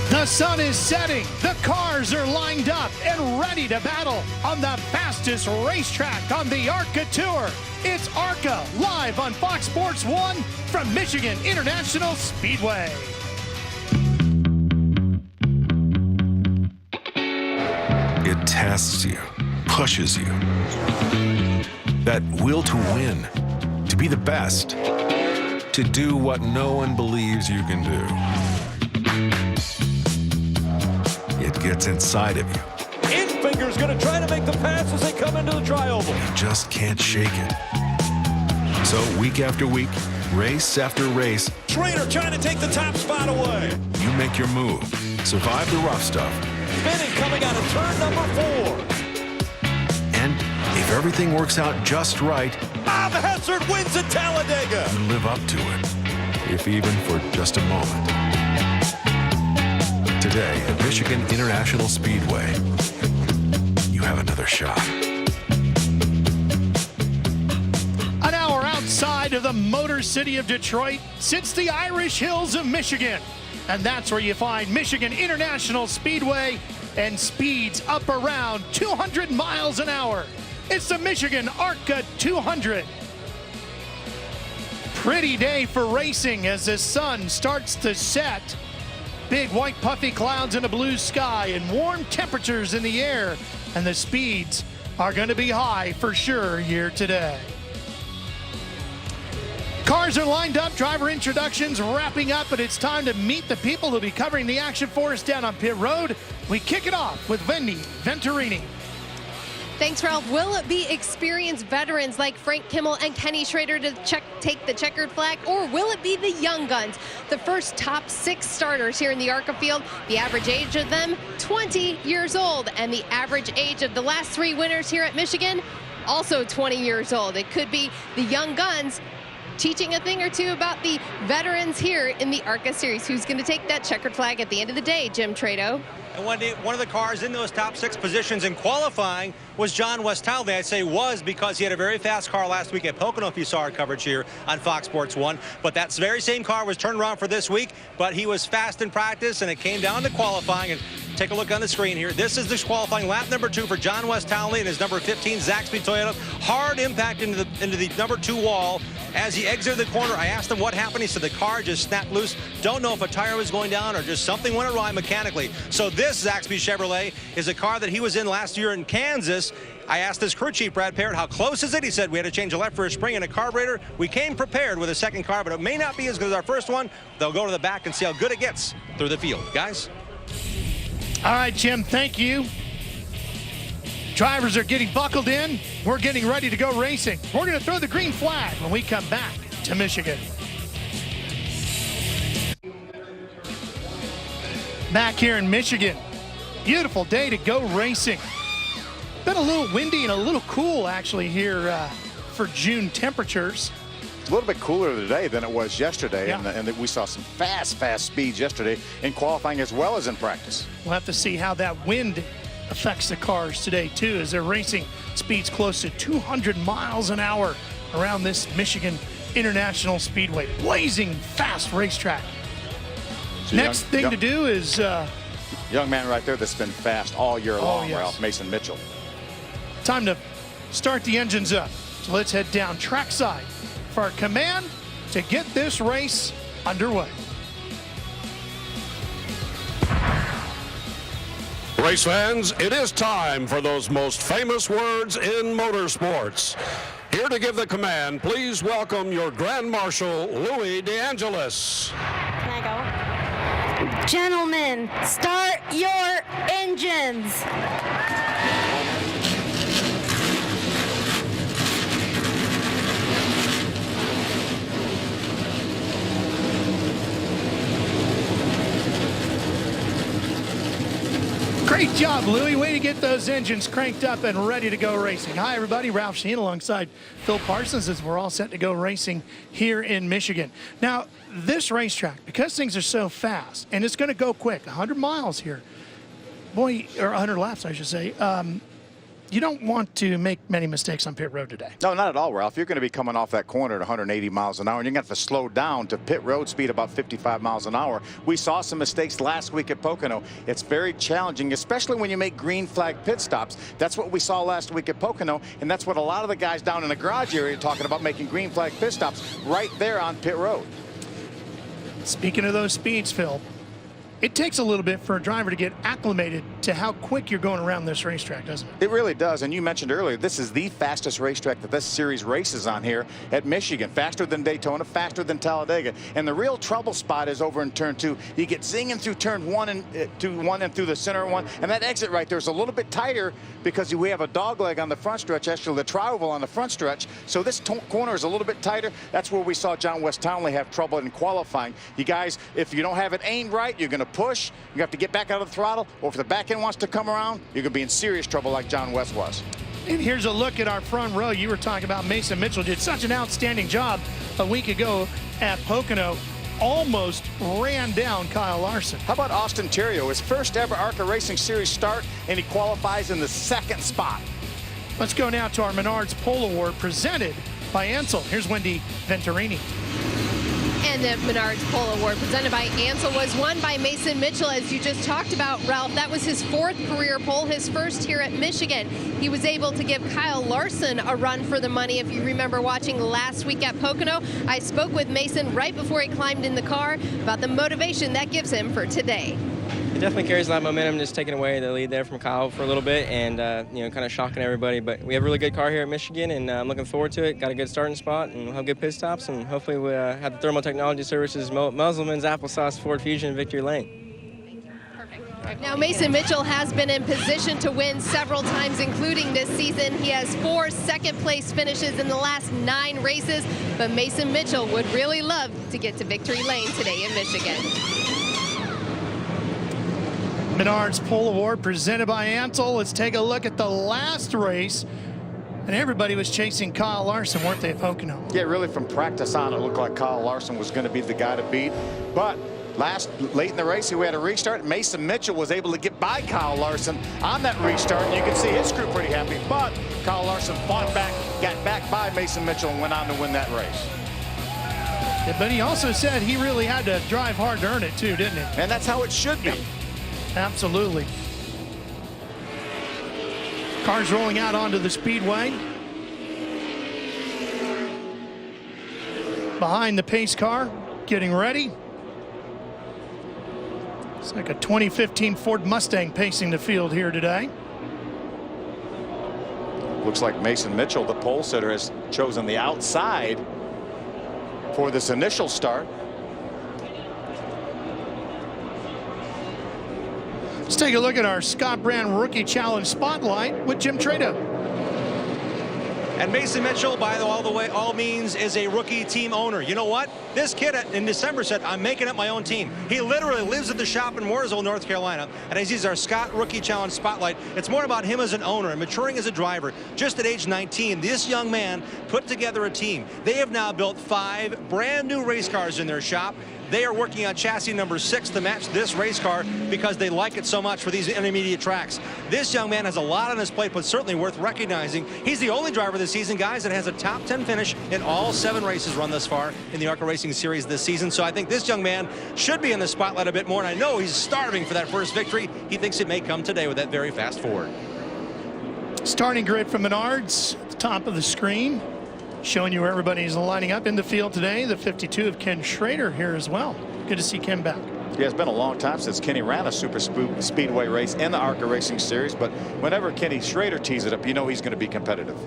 The sun is setting, the cars are lined up and ready to battle on the fastest racetrack on the ARCA Tour. It's ARCA live on Fox Sports 1 from Michigan International Speedway. It tests you, pushes you. That will to win, to be the best, to do what no one believes you can do. It gets inside of you. Infinger's going to try to make the pass as they come into the tri-oval. You just can't shake it. So week after week, race after race, Schrader trying to take the top spot away. you make your move, survive the rough stuff, Spinning coming out of turn number 4. and if everything works out just right, The Hazard wins at Talladega. you live up to it, if even for just a moment. Today at Michigan International Speedway, you have another shot. An hour outside of the Motor City of Detroit sits the Irish Hills of Michigan. And that's where you find Michigan International Speedway and speeds up around 200 miles an hour. It's the Michigan ARCA 200. Pretty day for racing as the sun starts to set. Big white puffy clouds in a blue sky and warm temperatures in the air. And the speeds are going to be high for sure here today. Cars are lined up, driver introductions wrapping up, but it's time to meet the people who'll be covering the action for us down on pit road. We kick it off with Wendy Venturini. Thanks, Ralph. Will it be experienced veterans like Frank Kimmel and Kenny Schrader to take the checkered flag, or will it be the young guns, the first top 6 starters here in the ARCA field? The average age of them, 20 years old, and the average age of the last 3 winners here at Michigan, also 20 years old. It could be the young guns teaching a thing or two about the veterans here in the ARCA series. Who's going to take that checkered flag at the end of the day, Jim Trado? And one of the cars in those top 6 positions in qualifying was John Westhaley. I say was because he had a very fast car last week at Pocono, if you saw our coverage here on Fox Sports 1. But that very same car was turned around for this week, but he was fast in practice, and it came down to qualifying. And take a look on the screen here. This is the qualifying lap number 2 for John Westhaley and his number 15 Zaxby Toyota. Hard impact into the number 2 wall. As he exited the corner, I asked him what happened. He said the car just snapped loose. Don't know if a tire was going down or just something went awry mechanically. So this Zaxby Chevrolet is a car that he was in last year in Kansas. I asked his crew chief, Brad Parrott, how close is it? He said we had to change a left for a spring and a carburetor. We came prepared with a second car, but it may not be as good as our first one. They'll go to the back and see how good it gets through the field. Guys? All right, Jim, thank you. Drivers are getting buckled in. We're getting ready to go racing. We're going to throw the green flag when we come back to Michigan. Back here in Michigan, beautiful day to go racing. Been a little windy and a little cool actually here for June temperatures. A little bit cooler today than it was yesterday, Yeah. and we saw some fast speeds yesterday in qualifying as well as in practice. We'll have to see how that wind affects the cars today too, as they're racing speeds close to 200 miles an hour around this Michigan International Speedway. Blazing fast racetrack. So Next thing to do is young man right there that's been fast all year long, yes. Ralph, Mason Mitchell. time to start the engines up. So let's head down trackside for our command to get this race underway. Race fans, it is time for those most famous words in motorsports. Here to give the command, please welcome your Grand Marshal, Louis DeAngelis. Can I go? Gentlemen, start your engines. Great job, Louie. Way to get those engines cranked up and ready to go racing. Hi, everybody. Ralph Sheen alongside Phil Parsons as we're all set to go racing here in Michigan. Now, this racetrack, because things are so fast, and it's going to go quick, 100 miles here, boy, or 100 laps, I should say, you don't want to make many mistakes on pit road today. No, not at all, Ralph. You're going to be coming off that corner at 180 miles an hour, and you're going to have to slow down to pit road speed about 55 miles an hour. We saw some mistakes last week at Pocono. It's very challenging, especially when you make green flag pit stops. That's what we saw last week at Pocono, and that's what a lot of the guys down in the garage area are talking about, making green flag pit stops right there on pit road. Speaking of those speeds, Phil, it takes a little bit for a driver to get acclimated to how quick you're going around this racetrack, doesn't it? It really does. And you mentioned earlier, this is the fastest racetrack that this series races on here at Michigan. Faster than Daytona, faster than Talladega. And the real trouble spot is over in turn 2. You get zinging through turn 1 and through the center one. And that exit right there is a little bit tighter because we have a dog leg on the front stretch, actually the tri-oval on the front stretch. So this corner is a little bit tighter. That's where we saw John West Townley have trouble in qualifying. You guys, if you don't have it aimed right, you're going to push. You have to get back out of the throttle, or if the back end wants to come around, you're going to be in serious trouble like John West was. And here's a look at our front row. You were talking about Mason Mitchell did such an outstanding job a week ago at Pocono. Almost ran down Kyle Larson. How about Austin Theriault, his first ever ARCA Racing Series start, and he qualifies in the 2nd spot. Let's go now to our Menards Pole Award presented by Ansel. Here's Wendy Venturini. And the Menards Pole Award presented by Ansel was won by Mason Mitchell, as you just talked about, Ralph. That was his 4th career pole, his first here at Michigan. He was able to give Kyle Larson a run for the money. If you remember watching last week at Pocono, I spoke with Mason right before he climbed in the car about the motivation that gives him for today. It definitely carries a lot of momentum, just taking away the lead there from Kyle for a little bit and, you know, kind of shocking everybody. But we have a really good car here at Michigan, and I'm looking forward to it. Got a good starting spot, and we'll have good pit stops, and hopefully we have the Thermal Technology Services, Musselman's Applesauce, Ford Fusion, Victory Lane. Now, Mason Mitchell has been in position to win several times, including this season. He has 4 second-place finishes in the last 9 races, but Mason Mitchell would really love to get to Victory Lane today in Michigan. Menards Pole Award presented by Ansel. Let's take a look at the last race. And everybody was chasing Kyle Larson, weren't they, at Pocono? Yeah, really from practice on, it looked like Kyle Larson was going to be the guy to beat. But late in the race, we had a restart. Mason Mitchell was able to get by Kyle Larson on that restart. And you can see his crew pretty happy. But Kyle Larson fought back, got back by Mason Mitchell, and went on to win that race. Yeah, but he also said he really had to drive hard to earn it, too, didn't he? And that's how it should be. Yep. Absolutely. Cars rolling out onto the speedway. Behind the pace car, getting ready. It's like a 2015 Ford Mustang pacing the field here today. Looks like Mason Mitchell, the pole sitter, has chosen the outside for this initial start. Let's take a look at our Scott Brand Rookie Challenge Spotlight with Jim Trado. And Mason Mitchell, by all means, is a rookie team owner. You know what? This kid in December said, I'm making up my own team. He literally lives at the shop in Mooresville, North Carolina. And as he's our Scott Rookie Challenge Spotlight, it's more about him as an owner and maturing as a driver. Just at age 19, this young man put together a team. They have now built 5 brand new race cars in their shop. They are working on chassis number 6 to match this race car because they like it so much for these intermediate tracks. This young man has a lot on his plate, but certainly worth recognizing. He's the only driver this season, guys, that has a top 10 finish in all 7 races run thus far in the ARCA Racing Series this season. So I think this young man should be in the spotlight a bit more, and I know he's starving for that first victory. He thinks it may come today with that very fast Ford. Starting grid from Menards at the top of the screen, showing you where everybody's lining up in the field today. The 52 of Ken Schrader here as well. Good to see Ken back. Yeah, it's been a long time since Kenny ran a super speedway race in the ARCA Racing Series, but whenever Kenny Schrader tees it up, you know he's going to be competitive.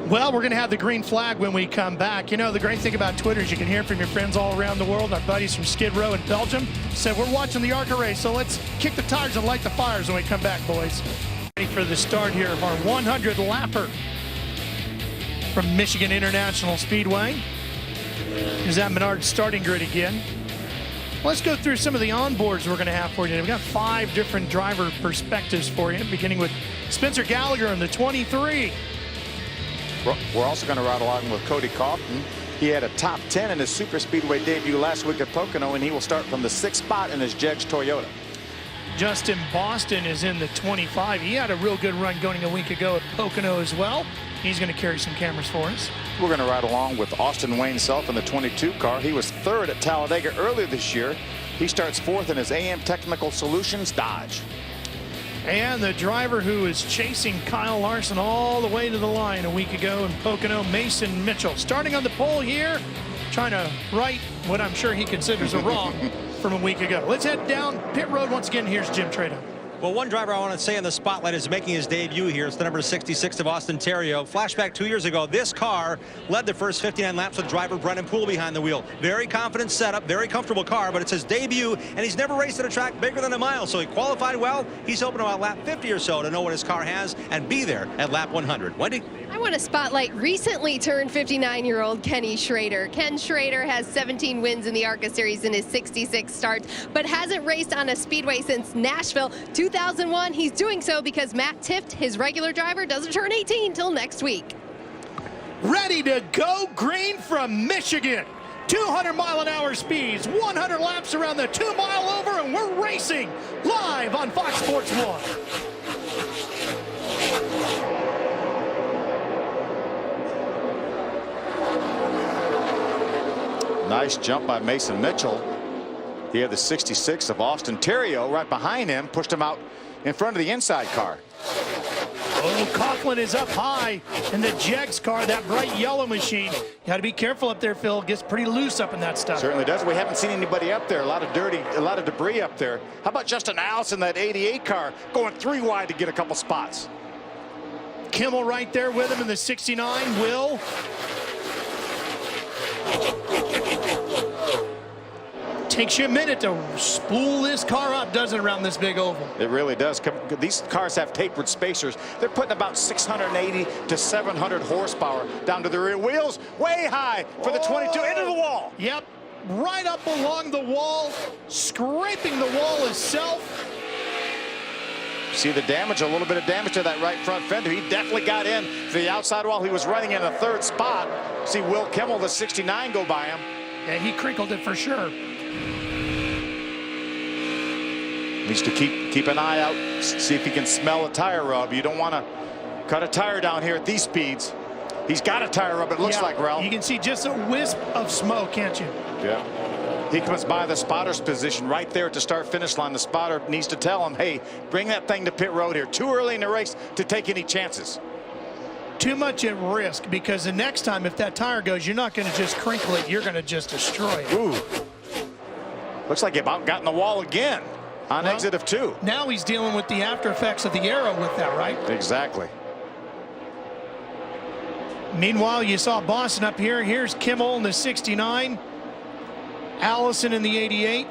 Well, we're going to have the green flag when we come back. You know, the great thing about Twitter is you can hear from your friends all around the world. Our buddies from Skid Row in Belgium said, we're watching the ARCA race, so let's kick the tires and light the fires when we come back, boys. Ready for the start here of our 100 lapper from Michigan International Speedway. Is that Menards starting grid again. Let's go through some of the onboards we're going to have for you today. We've got 5 different driver perspectives for you, beginning with Spencer Gallagher in the 23. We're also going to ride along with Cody Kaufman. He had a top 10 in his super speedway debut last week at Pocono, and he will start from the 6th spot in his Jegs Toyota. Justin Boston is in the 25. He had a real good run going a week ago at Pocono as well. He's going to carry some cameras for us. We're going to ride along with Austin Wayne Self in the 22 car. He was third at Talladega earlier this year. He starts fourth in his AM Technical Solutions Dodge. And the driver who is chasing Kyle Larson all the way to the line a week ago in Pocono, Mason Mitchell. Starting on the pole here, trying to right what I'm sure he considers a wrong from a week ago. Let's head down pit road once again. Here's Jim Trado. Well, one driver I want to say in the spotlight is making his debut here. It's the number 66 of Austin Theriault. Flashback 2 years ago, this car led the first 59 laps with driver Brennan Poole behind the wheel. Very confident setup, very comfortable car, but it's his debut, and he's never raced at a track bigger than a mile, so he qualified well. He's hoping about lap 50 or so to know what his car has and be there at lap 100. Wendy? I want to spotlight recently turned 59-year-old Kenny Schrader. Ken Schrader has 17 wins in the ARCA series in his 66 starts, but hasn't raced on a speedway since Nashville 2001. He's doing so because Matt Tifft, his regular driver, doesn't turn 18 till next week. Ready to go green from Michigan. 200-mile-an-hour speeds, 100 laps around the 2-mile over, and we're racing live on Fox Sports 1. Nice jump by Mason Mitchell. He had the 66 of Austin Theriault right behind him, pushed him out in front of the inside car. Oh, Coughlin is up high in the Jegs car, that bright yellow machine. You got to be careful up there, Phil. It gets pretty loose up in that stuff. Certainly does. We haven't seen anybody up there. A lot of debris up there. How about Justin Allison, that 88 car, going 3 wide to get a couple spots? Kimmel right there with him in the 69. Will. Takes you a minute to spool this car up, doesn't it, around this big oval? It really does. These cars have tapered spacers. They're putting about 680 to 700 horsepower down to the rear wheels. Way high for the 22 into the wall. Yep, right up along the wall, scraping the wall itself. See the damage, a little bit of damage to that right front fender. He definitely got in to the outside wall. He was running in the 3rd spot. See Will Kimmel, the 69, go by him. Yeah, he crinkled it for sure. Needs to keep an eye out, see if he can smell a tire rub. You don't want to cut a tire down here at these speeds. He's got a tire rub, it looks like, Ralph. You can see just a wisp of smoke, can't you? Yeah. He comes by the spotter's position right there at the start-finish line. The spotter needs to tell him, hey, bring that thing to pit road here. Too early in the race to take any chances. Too much at risk, because the next time if that tire goes, you're not going to just crinkle it, you're going to just destroy it. Ooh. Looks like he about got in the wall again on exit of 2. Now he's dealing with the after effects of the arrow with that, right? Exactly. Meanwhile, you saw Boston up here. Here's Kimmel in the 69. Allison in the 88.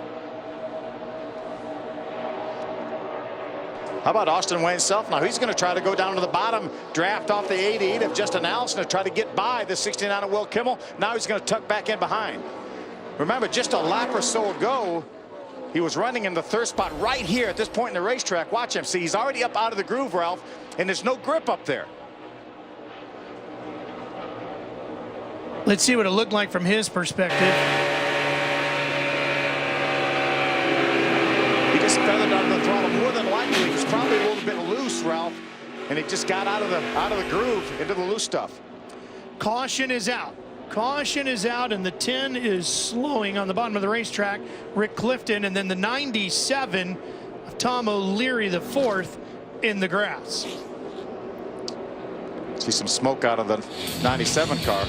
How about Austin Wayne Self? Now he's going to try to go down to the bottom, draft off the 88 of Justin Allison to try to get by the 69 of Will Kimmel. Now he's going to tuck back in behind. Remember, just a lap or so ago, he was running in the 3rd spot right here at this point in the racetrack. Watch him. See, he's already up out of the groove, Ralph, and there's no grip up there. Let's see what it looked like from his perspective. He just feathered under the throttle. More than likely, he was probably a little bit loose, Ralph, and he just got out of the groove into the loose stuff. Caution is out. Caution is out, and the 10 is slowing on the bottom of the racetrack. Rick Clifton, and then the 97 of Tom O'Leary, the 4th, in the grass. See some smoke out of the 97 car.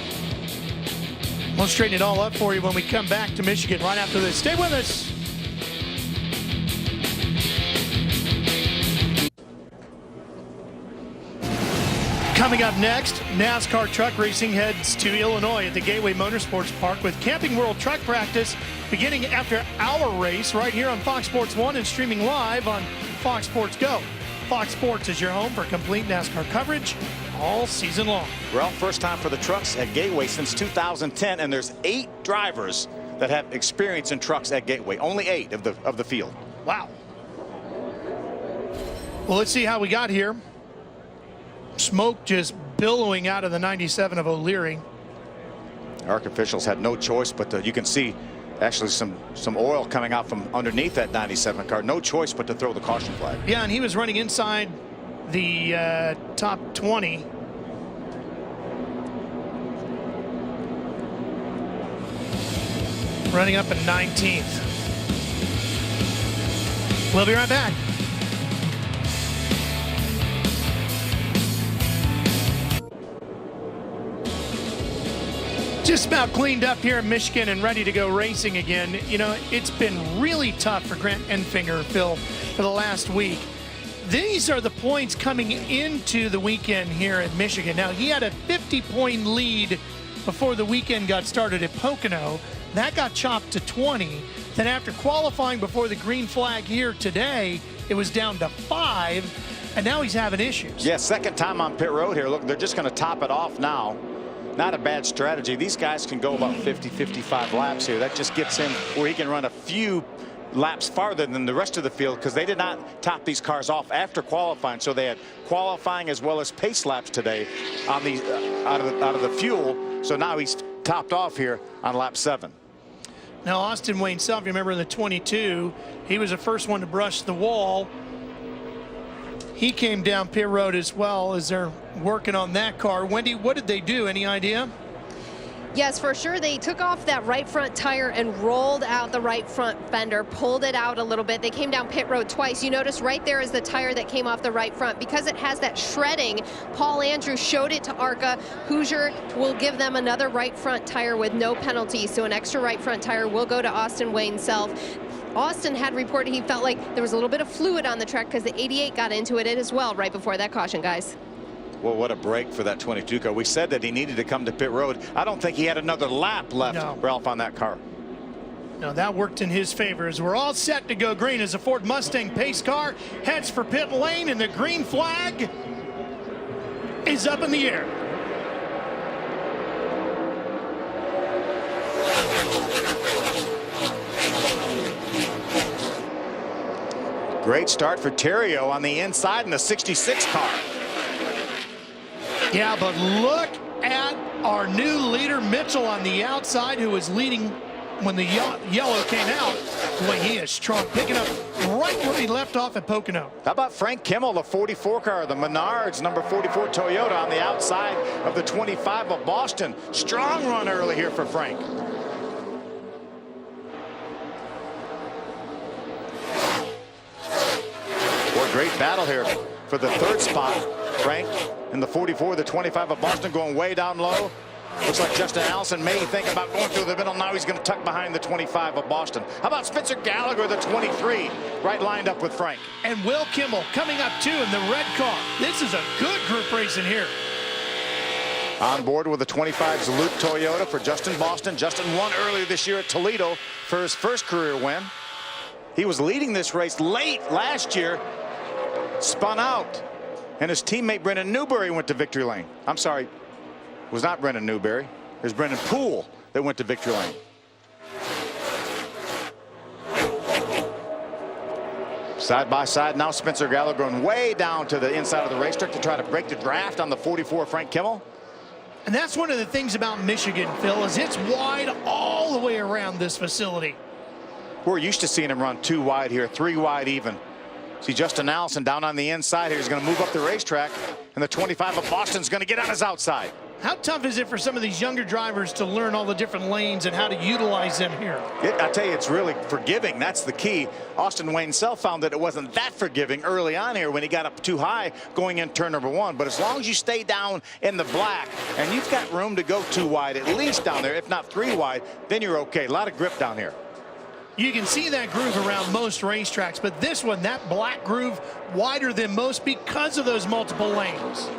We'll straighten it all up for you when we come back to Michigan right after this. Stay with us. Coming up next, NASCAR truck racing heads to Illinois at the Gateway Motorsports Park with Camping World Truck Practice beginning after our race right here on Fox Sports 1 and streaming live on Fox Sports Go. Fox Sports is your home for complete NASCAR coverage all season long. Well, first time for the trucks at Gateway since 2010, and there's 8 drivers that have experience in trucks at Gateway. Only 8 of the field. Wow. Well, let's see how we got here. Smoke just billowing out of the 97 of O'Leary. ARC officials had no choice, but you can see Actually, some oil coming out from underneath that 97 car. No choice but to throw the caution flag. Yeah, and he was running inside the top 20. Running up in 19th. We'll be right back. Just about cleaned up here in Michigan and ready to go racing again. You know, it's been really tough for Grant Enfinger, Phil, for the last week. These are the points coming into the weekend here at Michigan. Now, he had a 50-point lead before the weekend got started at Pocono. That got chopped to 20. Then after qualifying before the green flag here today, it was down to 5, and now he's having issues. Yeah, second time on pit road here. Look, they're just going to top it off now. Not a bad strategy. These guys can go about 50, 55 laps here. That just gets him where he can run a few laps farther than the rest of the field, because they did not top these cars off after qualifying. So they had qualifying as well as pace laps today on the out of the fuel. So now he's topped off here on lap 7. Now, Austin Wayne Self, remember in the 22, he was the first one to brush the wall. He came down pit road as well as they're working on that car. Wendy, what did they do? Any idea? Yes, for sure. They took off that right front tire and rolled out the right front fender, pulled it out a little bit. They came down pit road twice. You notice right there is the tire that came off the right front. Because it has that shredding, Paul Andrews showed it to ARCA. Hoosier will give them another right front tire with no penalty. So an extra right front tire will go to Austin Wayne Self. Austin had reported he felt like there was a little bit of fluid on the track because the 88 got into it as well right before that caution, guys. Well, what a break for that 22 car. We said that he needed to come to pit road. I don't think he had another lap left, no. Ralph, on that car. No, that worked in his favor as we're all set to go green as the Ford Mustang pace car heads for pit lane, and the green flag is up in the air. Great start for Terrio on the inside in the 66 car. Yeah, but look at our new leader, Mitchell, on the outside, who was leading when the yellow came out. Boy, he is strong, picking up right where he left off at Pocono. How about Frank Kimmel, the 44 car, the Menards number 44 Toyota on the outside of the 25 of Boston. Strong run early here for Frank. Great battle here for the third spot. Frank in the 44, the 25 of Boston going way down low. Looks like Justin Allison may think about going through the middle. Now he's going to tuck behind the 25 of Boston. How about Spencer Gallagher, the 23, right lined up with Frank. And Will Kimmel coming up too in the red car. This is a good group racing here. On board with the 25's Luke Toyota for Justin Boston. Justin won earlier this year at Toledo for his first career win. He was leading this race late last year. Spun out, and his teammate Brendan Newberry went to victory lane. I'm sorry, it was not Brendan Newberry. It was Brendan Poole that went to victory lane. Side by side now, Spencer Gallagher going way down to the inside of the racetrack to try to break the draft on the 44 Frank Kimmel. And that's one of the things about Michigan, Phil, is it's wide all the way around this facility. We're used to seeing him run 2 wide here, 3 wide even. See Justin Allison down on the inside here. He's going to move up the racetrack, and the 25 of Boston's going to get on his outside. How tough is it for some of these younger drivers to learn all the different lanes and how to utilize them here? I tell you, it's really forgiving. That's the key. Austin Wayne Self found that it wasn't that forgiving early on here when he got up too high going in turn number 1. But as long as you stay down in the black and you've got room to go 2 wide, at least down there, if not 3 wide, then you're okay. A lot of grip down here. You can see that groove around most racetracks, but this one, that black groove, wider than most because of those multiple lanes.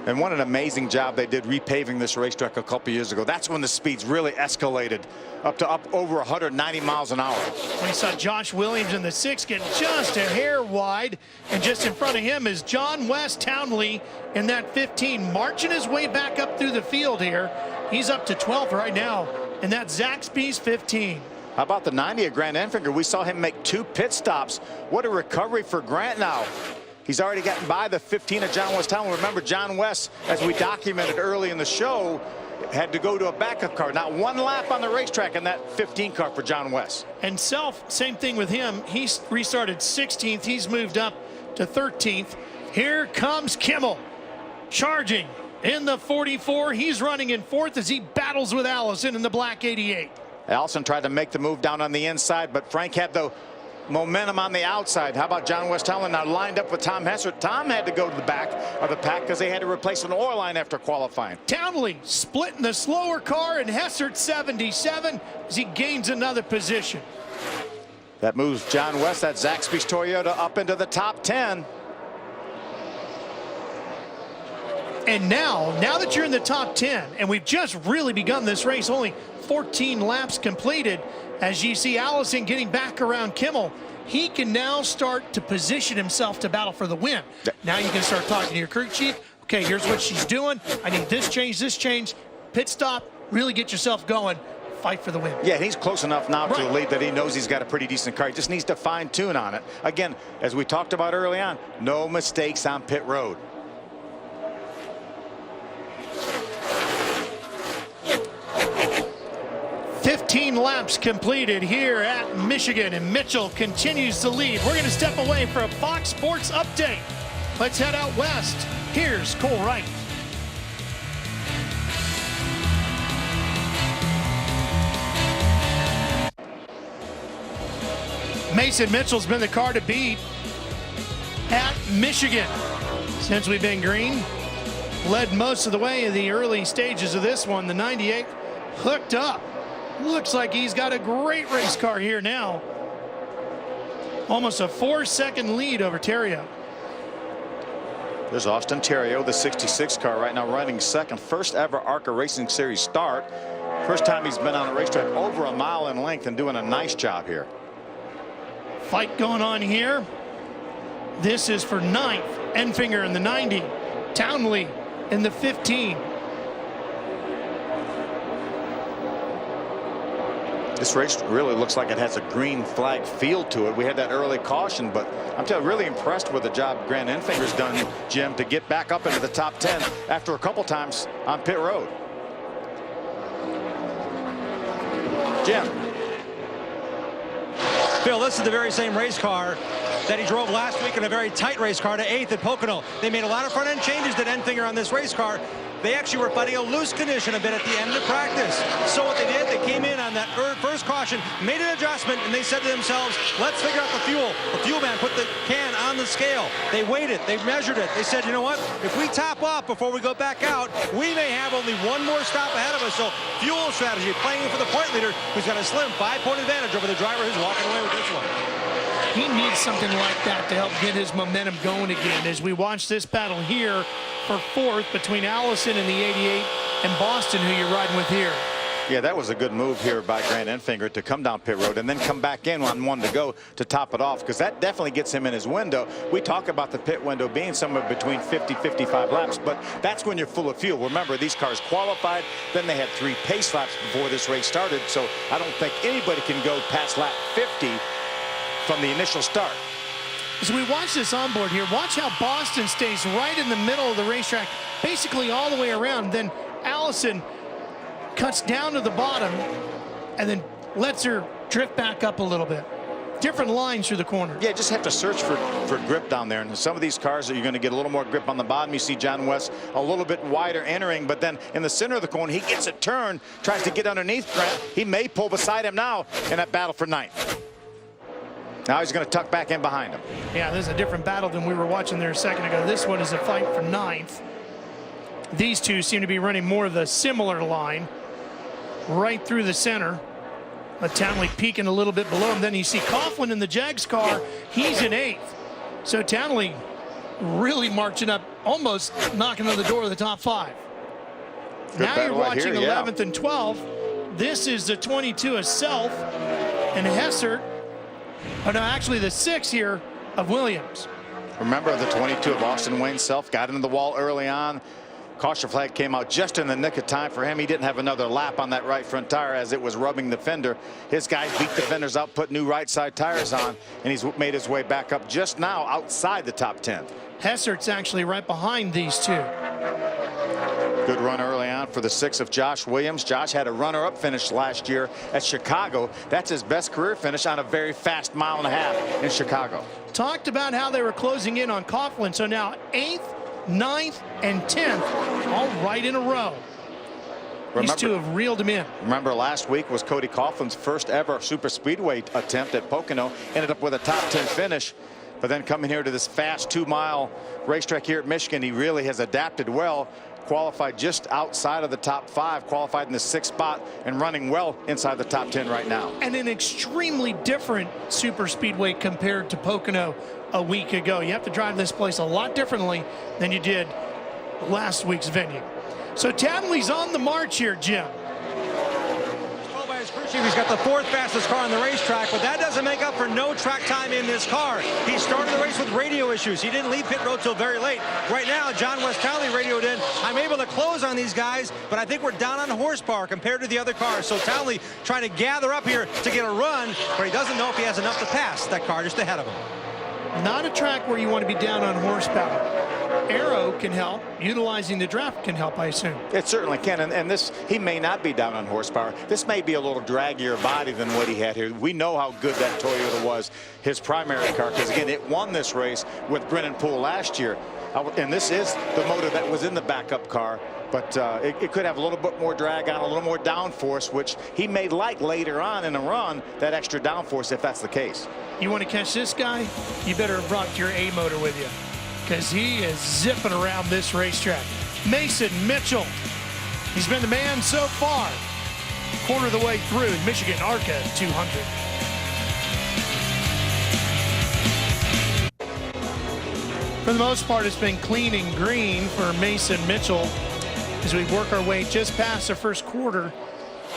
And what an amazing job they did repaving this racetrack a couple years ago. That's when the speeds really escalated up over 190 miles an hour. We saw Josh Williams in the 6 get just a hair wide, and just in front of him is John West Townley in that 15, marching his way back up through the field here. He's up to 12th right now, and that's Zaxby's 15. How about the 90 of Grant Enfinger? We saw him make 2 pit stops. What a recovery for Grant now. He's already gotten by the 15 of John West Townley. Remember, John West, as we documented early in the show, had to go to a backup car. Not one lap on the racetrack in that 15 car for John West. And Self, same thing with him. He's restarted 16th. He's moved up to 13th. Here comes Kimmel, charging in the 44. He's running in 4th as he battles with Allison in the black 88. Allison tried to make the move down on the inside, but Frank had the momentum on the outside. How about John Westphalen now lined up with Tom Hessert? Tom had to go to the back of the pack because they had to replace an oil line after qualifying. Townley splitting the slower car, and Hessert 77 as he gains another position. That moves John West, that Zaxby's Toyota, up into the top 10. And now that you're in the top 10, and we've just really begun this race, only 14 laps completed, as you see Allison getting back around Kimmel, he can now start to position himself to battle for the win. Now you can start talking to your crew chief. Okay, here's what she's doing. I need this change, pit stop, really get yourself going. Fight for the win. Yeah, he's close enough now to the lead that he knows he's got a pretty decent car. He just needs to fine tune on it. Again, as we talked about early on, no mistakes on pit road. Laps completed here at Michigan, and Mitchell continues to lead. We're going to step away for a Fox Sports update. Let's head out west. Here's Cole Wright. Mason Mitchell's been the car to beat at Michigan since we've been green. Led most of the way in the early stages of this one. The 98 hooked up. Looks like he's got a great race car here now. Almost a 4-second lead over Terrio. There's Austin Terrio, the 66 car right now running second. First ever ARCA Racing Series start. First time he's been on a racetrack over a mile in length and doing a nice job here. Fight going on here. This is for 9th. Enfinger in the 90. Townley in the 15. This race really looks like it has a green flag feel to it. We had that early caution, but I'm telling you, really impressed with the job Grant Enfinger's done, Jim, to get back up into the top 10 after a couple times on pit road. Jim. Phil, this is the very same race car that he drove last week in a very tight race car to 8th at Pocono. They made a lot of front end changes to Enfinger on this race car. They actually were fighting a loose condition a bit at the end of practice. So what they did, they came in on that first caution, made an adjustment, and they said to themselves, let's figure out the fuel. The fuel man put the can on the scale. They weighed it. They measured it. They said, you know what? If we top off before we go back out, we may have only one more stop ahead of us. So fuel strategy, playing for the point leader, who's got a slim 5-point advantage over the driver who's walking away with this one. He needs something like that to help get his momentum going again as we watch this battle here for 4th between Allison and the 88 and Boston, who you're riding with here. Yeah, that was a good move here by Grant Enfinger to come down pit road and then come back in on one to go to top it off, because that definitely gets him in his window. We talk about the pit window being somewhere between 50-55 laps, but that's when you're full of fuel. Remember, these cars qualified, then they had 3 pace laps before this race started, so I don't think anybody can go past lap 50 from the initial start. As we watch this onboard here, watch how Boston stays right in the middle of the racetrack, basically all the way around. Then Allison cuts down to the bottom and then lets her drift back up a little bit. Different lines through the corner. Yeah, just have to search for grip down there. And some of these cars, you're going to get a little more grip on the bottom. You see John West a little bit wider entering, but then in the center of the corner, he gets a turn, tries to get underneath Grant. He may pull beside him now in that battle for 9th. Now he's going to tuck back in behind him. Yeah, this is a different battle than we were watching there a second ago. This one is a fight for 9th. These two seem to be running more of the similar line right through the center. Townley peeking a little bit below him. Then you see Coughlin in the Jags car. He's in 8th. So Townley really marching up, almost knocking on the door of the top 5. Now you're watching 11th and 12th. This is the 22 of Self and Hessert. Oh, no, actually the 6 here of Williams. Remember, the 22 of Austin Wayne Self got into the wall early on. Caution flag came out just in the nick of time for him. He didn't have another lap on that right front tire as it was rubbing the fender. His guys beat the fenders out, put new right side tires on, and he's made his way back up just now outside the top 10. Hessert's actually right behind these two. Good run early on on for the 6 of Josh Williams. Josh had a runner-up finish last year at Chicago. That's his best career finish on a very fast 1.5 miles in Chicago. Talked about how they were closing in on Coughlin. So now 8th, 9th, and 10th, all right in a row. These two have reeled him in. Remember, last week was Cody Coughlin's first ever super speedway attempt at Pocono. Ended up with a top 10 finish. But then coming here to this fast 2-mile racetrack here at Michigan, he really has adapted well. Qualified just outside of the top 5, qualified in the 6th spot, and running well inside the top 10 right now. And an extremely different super speedway compared to Pocono a week ago. You have to drive this place a lot differently than you did last week's venue. So Tadley's on the march here, Jim. He's got the 4th fastest car on the racetrack, but that doesn't make up for no track time in this car. He started the race with radio issues. He didn't leave pit road till very late. Right now, John West Townley radioed in, I'm able to close on these guys, but I think we're down on horsepower compared to the other cars. So Townley trying to gather up here to get a run, but he doesn't know if he has enough to pass that car just ahead of him. Not a track where you want to be down on horsepower. Aero can help. Utilizing the draft can help, I assume. It certainly can. And this, he may not be down on horsepower. This may be a little draggier body than what he had here. We know how good that Toyota was, his primary car, because again, it won this race with Brennan Poole last year. And this is the motor that was in the backup car. But it could have a little bit more drag on, a little more downforce, which he may like later on in a run, that extra downforce, if that's the case. You want to catch this guy? You better have brought your A motor with you, because he is zipping around this racetrack. Mason Mitchell, he's been the man so far. Quarter of the way through Michigan ARCA 200. For the most part, it's been clean and green for Mason Mitchell as we work our way just past the first quarter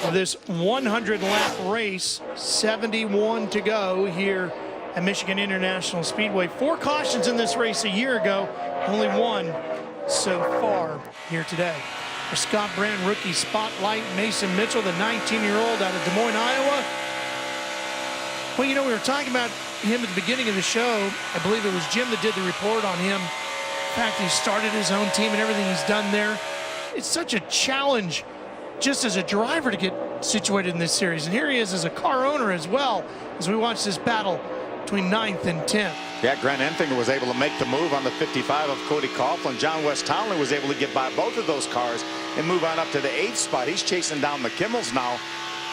of this 100-lap race. 71 to go here at Michigan International Speedway. 4 cautions in this race a year ago, only 1 so far here today. For Scott Brand, rookie spotlight, Mason Mitchell, the 19-year-old out of Des Moines, Iowa. Well, you know, we were talking about him at the beginning of the show. I believe it was Jim that did the report on him. In fact, he started his own team and everything he's done there. It's such a challenge just as a driver to get situated in this series. And here he is as a car owner as well, as we watch this battle between 9th and 10th. Yeah, Grant Enfinger was able to make the move on the 55 of Cody Coughlin. John West Townley was able to get by both of those cars and move on up to the 8th spot. He's chasing down the Kimmels now.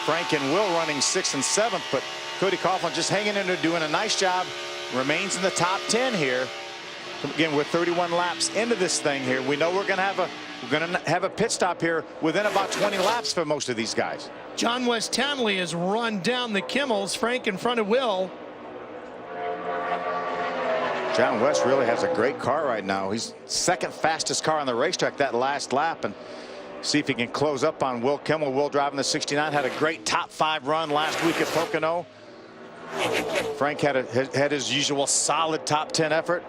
Frank and Will running 6th and 7th, but Cody Coughlin just hanging in there, doing a nice job. Remains in the top 10 here. Again, we're 31 laps into this thing here. We know we're going to have a pit stop here within about 20 laps for most of these guys. John West Townley has run down the Kimmels. Frank in front of Will. John West really has a great car right now. He's 2nd fastest car on the racetrack that last lap, and see if he can close up on Will Kimmel. Will driving the 69, had a great top 5 run last week at Pocono. Frank had his usual solid top 10 effort.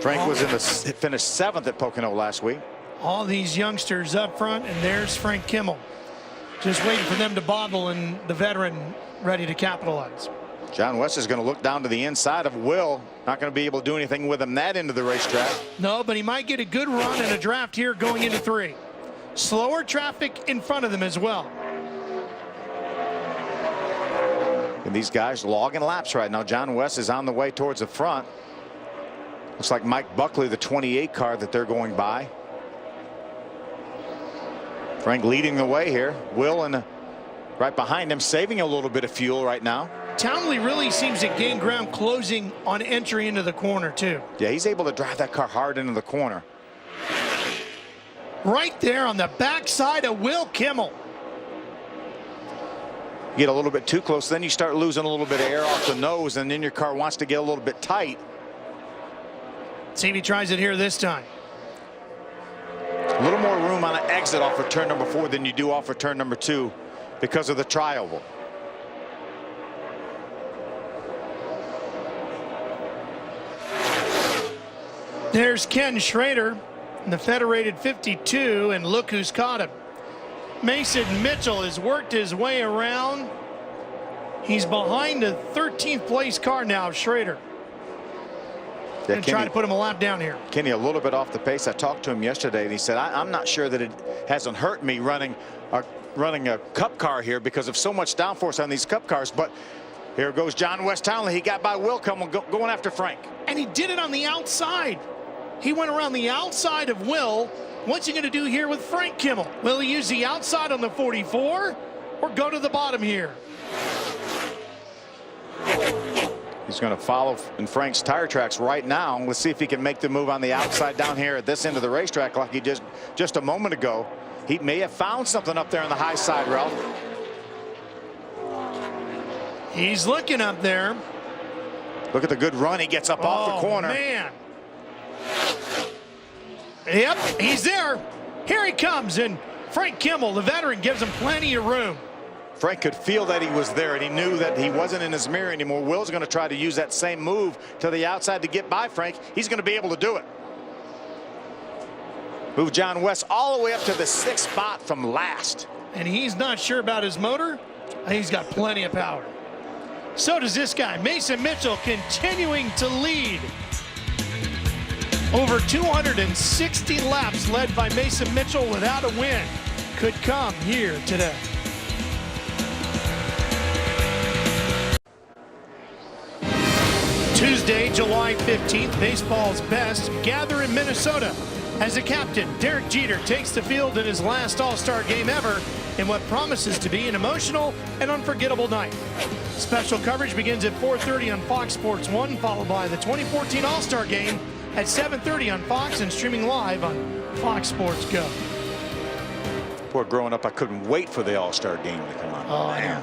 Frank was in the finished 7th at Pocono last week. All these youngsters up front, and there's Frank Kimmel, just waiting for them to bobble, and the veteran ready to capitalize. John West is going to look down to the inside of Will. Not going to be able to do anything with him that into the racetrack. No, but he might get a good run in a draft here going into 3. Slower traffic in front of them as well. And these guys logging laps right now. John West is on the way towards the front. Looks like Mike Buckley, the 28 car that they're going by. Frank leading the way here. Will and right behind him, saving a little bit of fuel right now. Townley really seems to gain ground closing on entry into the corner too. Yeah, he's able to drive that car hard into the corner. Right there on the backside of Will Kimmel. Get a little bit too close, then you start losing a little bit of air off the nose, and then your car wants to get a little bit tight. See if he tries it here this time. A little more room on an exit off of turn number 4 than you do off of turn number 2 because of the tri-oval. There's Ken Schrader in the Federated 52, and look who's caught him. Mason Mitchell has worked his way around. He's behind the 13th place car now, Schrader. and try to put him a lap down here. Kenny a little bit off the pace. I talked to him yesterday, and he said, I'm not sure that it hasn't hurt me running a Cup car here because of so much downforce on these Cup cars. But here goes John West Townley. He got by Will Kimmel going after Frank. And he did it on the outside. He went around the outside of Will. What's he going to do here with Frank Kimmel? Will he use the outside on the 44 or go to the bottom here? He's going to follow in Frank's tire tracks right now. Let's see if he can make the move on the outside down here at this end of the racetrack like he did just a moment ago. He may have found something up there on the high side, Ralph. He's looking up there. Look at the good run. He gets up off the corner. Man. Yep, he's there. Here he comes, and Frank Kimmel, the veteran, gives him plenty of room. Frank could feel that he was there, and he knew that he wasn't in his mirror anymore. Will's going to try to use that same move to the outside to get by Frank. He's going to be able to do it. Move John West all the way up to the 6th spot from last. And he's not sure about his motor. He's got plenty of power. So does this guy, Mason Mitchell, continuing to lead. Over 260 laps led by Mason Mitchell without a win. Could come here today. Tuesday, July 15th, baseball's best gather in Minnesota as the captain, Derek Jeter, takes the field in his last All-Star game ever in what promises to be an emotional and unforgettable night. Special coverage begins at 4:30 on Fox Sports 1, followed by the 2014 All-Star game at 7:30 on Fox and streaming live on Fox Sports Go. Boy, growing up, I couldn't wait for the All-Star game to come on. Oh, man.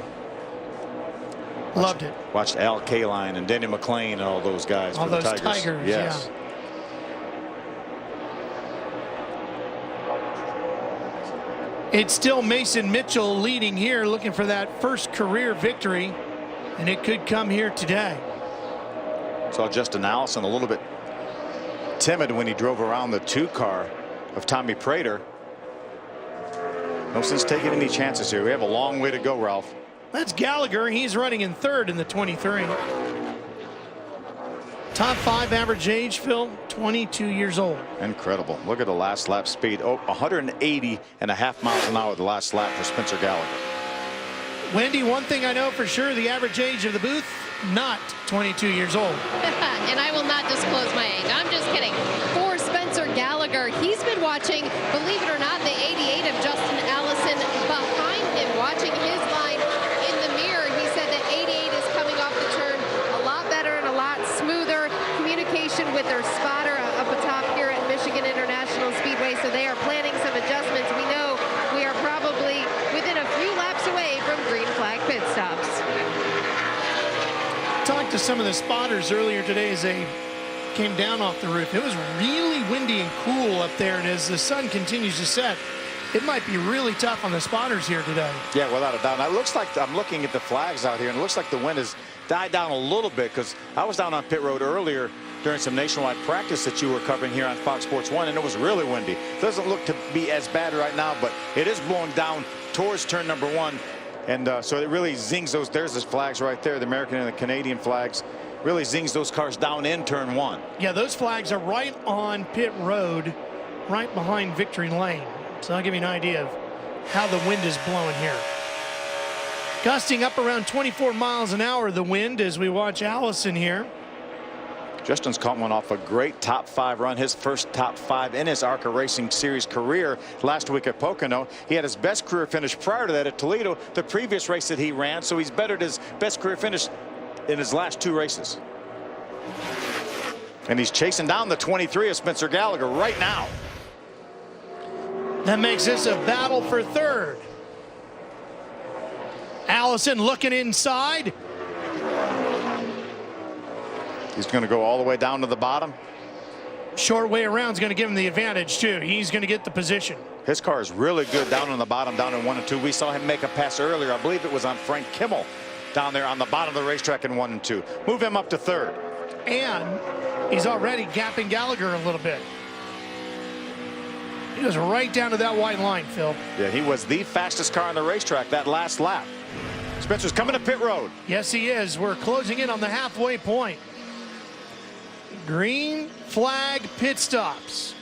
Loved it. Watched Al Kaline and Denny McClain and all those guys. All for the those Tigers, yes. yeah. It's still Mason Mitchell leading here, looking for that first career victory, and it could come here today. Saw Justin Allison a little bit timid when he drove around the 2 car of Tommy Prater. No sense taking any chances here. We have a long way to go, Ralph. That's Gallagher. He's running in 3rd in the 23. Top 5 average age, Phil, 22 years old. Incredible. Look at the last lap speed. Oh, 180.5 miles an hour the last lap for Spencer Gallagher. Wendy, one thing I know for sure, the average age of the booth, not 22 years old. And I will not disclose my age. I'm just kidding. For Spencer Gallagher, he's been watching, believe it or not, the 88 of Justin Allison behind him, watching his line in the mirror. He said that 88 is coming off the turn a lot better and a lot smoother. Communication with their spotter up atop here at Michigan International Speedway, so they are planning some adjustments. We know we are probably within a few laps away from green flag pit stops. Talked to some of the spotters earlier today as they came down off the roof. It was really windy and cool up there, and as the sun continues to set, it might be really tough on the spotters here today. Yeah, without a doubt. Now, it looks like I'm looking at the flags out here, and it looks like the wind has died down a little bit, because I was down on pit road earlier during some nationwide practice that you were covering here on Fox Sports 1, and it was really windy. It doesn't look to be as bad right now, but it is blowing down towards turn number 1. And so it really zings those. There's those flags right there, the American and the Canadian flags. Really zings those cars down in turn 1. Yeah, those flags are right on pit road, right behind Victory Lane. So that'll give you an idea of how the wind is blowing here. Gusting up around 24 miles an hour, the wind, as we watch Allison here. Justin's caught one off a great top 5 run, his first top 5 in his ARCA Racing Series career last week at Pocono. He had his best career finish prior to that at Toledo, the previous race that he ran, so he's bettered his best career finish in his last 2 races. And he's chasing down the 23 of Spencer Gallagher right now. That makes this a battle for 3rd. Allison looking inside. He's going to go all the way down to the bottom. Short way around is going to give him the advantage, too. He's going to get the position. His car is really good down on the bottom, down in 1 and 2. We saw him make a pass earlier. I believe it was on Frank Kimmel down there on the bottom of the racetrack in 1 and 2. Move him up to 3rd. And he's already gapping Gallagher a little bit. He was right down to that white line, Phil. Yeah, he was the fastest car on the racetrack that last lap. Spencer's coming to pit road. Yes, he is. We're closing in on the halfway point. Green flag pit stops.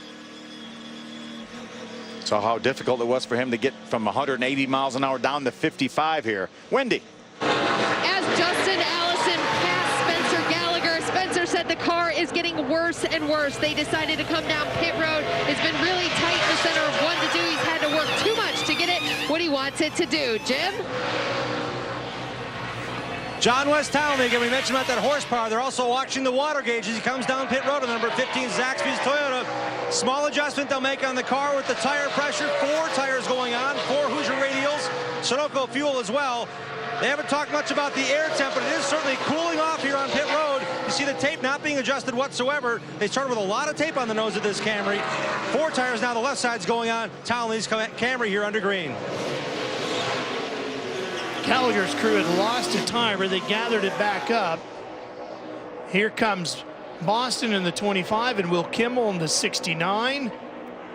So how difficult it was for him to get from 180 miles an hour down to 55 here. Wendy. As Justin Allison passed Spencer Gallagher, Spencer said the car is getting worse and worse. They decided to come down pit road. It's been really tight in the center of 1 to 2. He's had to work too much to get it what he wants it to do. Jim? John West Talladega, we mentioned about that horsepower. They're also watching the water gauge as he comes down pit road on number 15 Zaxby's Toyota. Small adjustment they'll make on the car with the tire pressure. 4 tires going on, 4 Hoosier radials, Sunoco fuel as well. They haven't talked much about the air temp, but it is certainly cooling off here on pit road. You see the tape not being adjusted whatsoever. They started with a lot of tape on the nose of this Camry. 4 tires now, the left side's going on. Talladaga's Camry here under green. Gallagher's crew had lost a tire, but they gathered it back up. Here comes Boston in the 25 and Will Kimmel in the 69.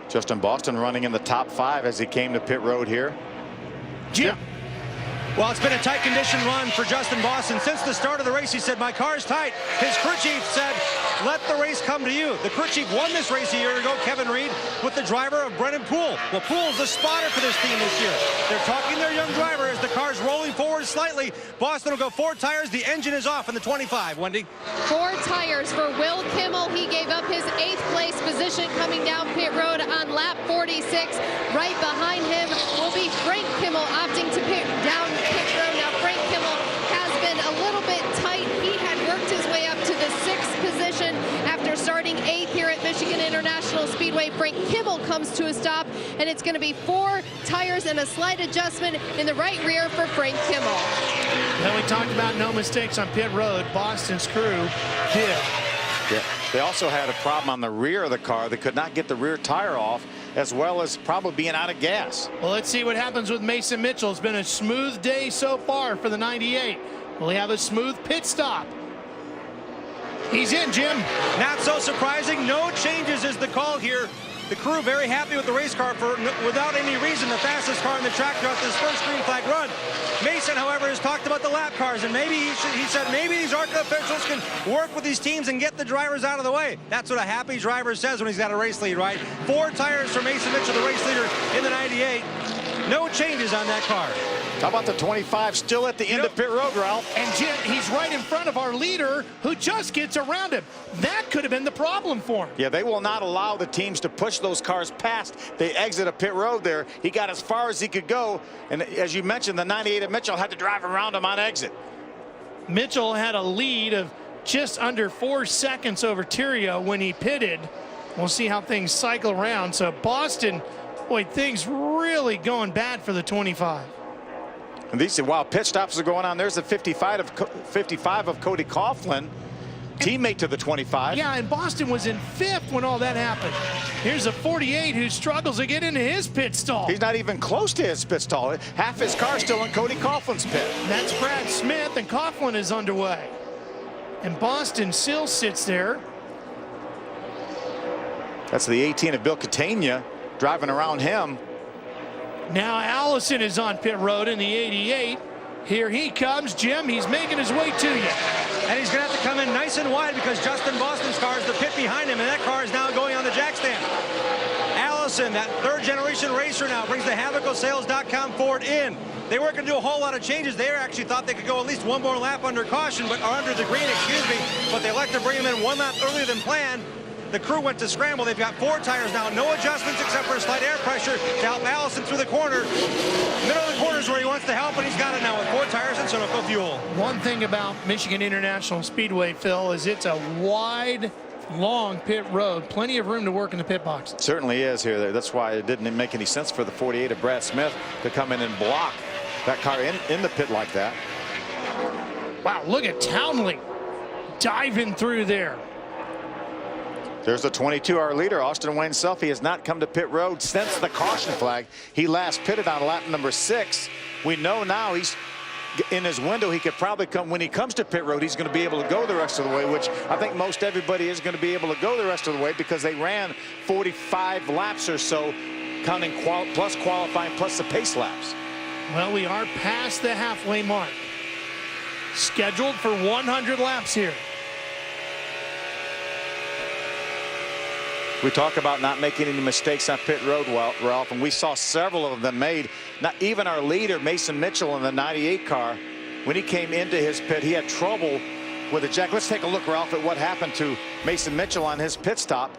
Justin Boston running in the top 5 as he came to pit road here. Jim. Well, it's been a tight condition run for Justin Boston. Since the start of the race, he said, my car's tight. His crew chief said, let the race come to you. The crew chief won this race a year ago, Kevin Reed, with the driver of Brennan Poole. Well, Poole's the spotter for this team this year. They're talking their young driver as the car's rolling forward slightly. Boston will go 4 tires. The engine is off in the 25. Wendy? 4 tires for Will Kimmel. He gave up his 8th place position coming down pit road on lap 46. Right behind him will be Frank Kimmel opting to pit down pit road. Now Frank Kimmel has been a little bit tight. He had worked his way up to the 6th position after starting 8th here at Michigan International Speedway. Frank Kimmel comes to a stop, and it's going to be 4 tires and a slight adjustment in the right rear for Frank Kimmel. Then we talked about no mistakes on pit road. Boston's crew did. Yeah. They also had a problem on the rear of the car. They could not get the rear tire off, as well as probably being out of gas. Well, let's see what happens with Mason Mitchell. It's been a smooth day so far for the 98. Will he have a smooth pit stop? He's in, Jim. Not so surprising. No changes is the call here. The crew very happy with the race car for without any reason the fastest car on the track throughout this first green flag run. Mason, however, has talked about the lap cars, and maybe he said maybe these ARCA officials can work with these teams and get the drivers out of the way. That's what a happy driver says when he's got a race lead, right? 4 tires for Mason Mitchell, the race leader in the 98. No changes on that car. How about the 25 still at the end of pit road, Ralph? And Jim, he's right in front of our leader who just gets around him. That could have been the problem for him. Yeah, they will not allow the teams to push those cars past. They exit a pit road there. He got as far as he could go. And as you mentioned, the 98 of Mitchell had to drive around him on exit. Mitchell had a lead of just under 4 seconds over Tirio when he pitted. We'll see how things cycle around. So Boston, boy, things really going bad for the 25. And these, while pit stops are going on, there's the 55 of Cody Coughlin, teammate to the 25. Yeah, and Boston was in 5th when all that happened. Here's a 48 who struggles to get into his pit stall. He's not even close to his pit stall. Half his car still in Cody Coughlin's pit. That's Brad Smith, and Coughlin is underway. And Boston still sits there. That's the 18 of Bill Catania driving around him. Now Allison is on pit road in the 88. Here he comes, Jim. He's making his way to you. And he's going to have to come in nice and wide because Justin Boston's car is the pit behind him, and that car is now going on the jack stand. Allison, that 3rd generation racer now, brings the HavocalSales.com Ford in. They weren't going to do a whole lot of changes. They actually thought they could go at least 1 more lap under caution, or under the green, excuse me. But they elected to bring him in 1 lap earlier than planned. The crew went to scramble. They've got 4 tires now. No adjustments except for a slight air pressure to help Allison through the corner. Middle of the corner is where he wants to help, and he's got it now with 4 tires and Sunoco fuel. One thing about Michigan International Speedway, Phil, is it's a wide, long pit road. Plenty of room to work in the pit box. It certainly is here. That's why it didn't make any sense for the 48 of Brad Smith to come in and block that car in the pit like that. Wow, look at Townley diving through there. There's the 22, our leader, Austin Wayne Selfie, has not come to pit road since the caution flag. He last pitted on lap number 6. We know now he's in his window. He could probably come, when he comes to pit road, he's going to be able to go the rest of the way, which I think most everybody is going to be able to go the rest of the way because they ran 45 laps or so, counting plus qualifying plus the pace laps. Well, we are past the halfway mark. Scheduled for 100 laps here. We talk about not making any mistakes on pit road, Ralph, and we saw several of them made. Not even our leader, Mason Mitchell, in the 98 car, when he came into his pit, he had trouble with the jack. Let's take a look, Ralph, at what happened to Mason Mitchell on his pit stop.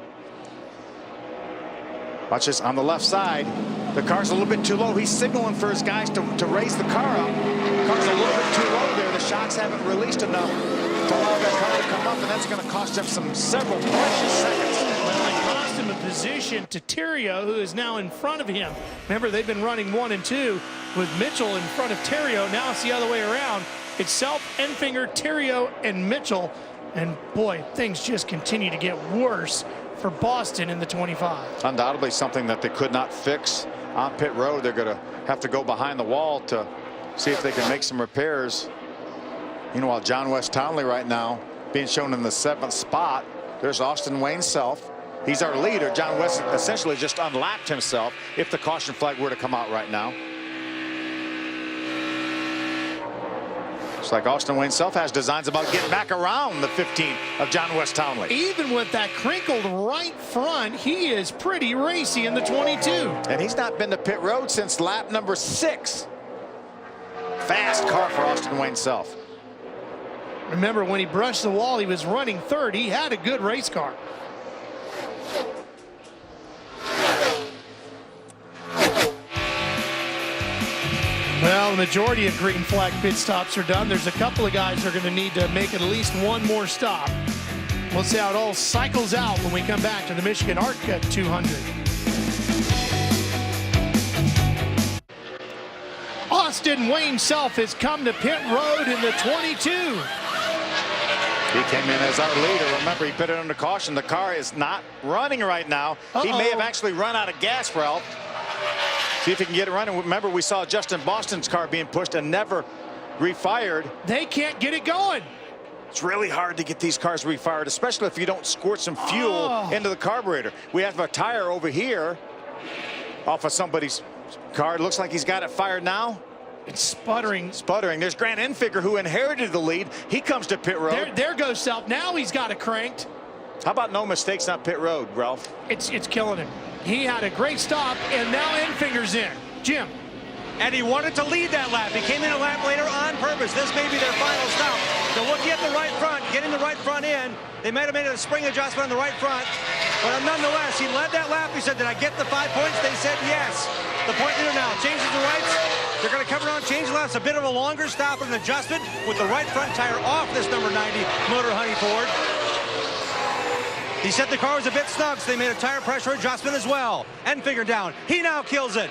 Watch this on the left side. The car's a little bit too low. He's signaling for his guys to raise the car up. The car's a little bit too low there. The shocks haven't released enough to allow that car to come up, and that's going to cost him several precious seconds. Well, it cost him a position to Terrio, who is now in front of him. Remember, they've been running 1 and 2 with Mitchell in front of Terrio. Now it's the other way around. It's Self, Enfinger, Terrio, and Mitchell. And boy, things just continue to get worse for Boston in the 25. Undoubtedly something that they could not fix on pit road. They're going to have to go behind the wall to see if they can make some repairs. Meanwhile, John West Townley right now being shown in the 7th spot. There's Austin Wayne Self. He's our leader. John West essentially just unlapped himself if the caution flag were to come out right now. Looks like Austin Wayne Self has designs about getting back around the 15 of John West Townley. Even with that crinkled right front, he is pretty racy in the 22. And he's not been to pit road since lap number 6. Fast car for Austin Wayne Self. Remember, when he brushed the wall, he was running 3rd. He had a good race car. Well, the majority of green flag pit stops are done. There's a couple of guys that are going to need to make at least one more stop. We'll see how it all cycles out when we come back to the Michigan ARCA 200. Austin Wayne Self has come to pit road in the 22. He came in as our leader. Remember, he put it under caution. The car is not running right now. He may have actually run out of gas, Ralph. See if he can get it running. Remember, we saw Justin Boston's car being pushed and never refired. They can't get it going. It's really hard to get these cars refired, especially if you don't squirt some fuel into the carburetor. We have a tire over here off of somebody's car. It looks like he's got it fired now. It's sputtering. There's Grant Enfinger, who inherited the lead. He comes to pit road. There goes Self. Now he's got it cranked. How about no mistakes on pit road, Ralph? It's killing him. He had a great stop, and now Enfinger's in. Jim. And he wanted to lead that lap. He came in a lap later on purpose. This may be their final stop. They're looking at the right front, getting the right front in. They might have made a spring adjustment on the right front. But nonetheless, he led that lap. He said, did I get the 5 points? They said yes. The point leader now changes the rights. They're going to come around, change the laps. A bit of a longer stop and an adjustment with the right front tire off this number 90 Motor Honey Ford. He said the car was a bit snug, so they made a tire pressure adjustment as well. Enfinger down. He now kills it.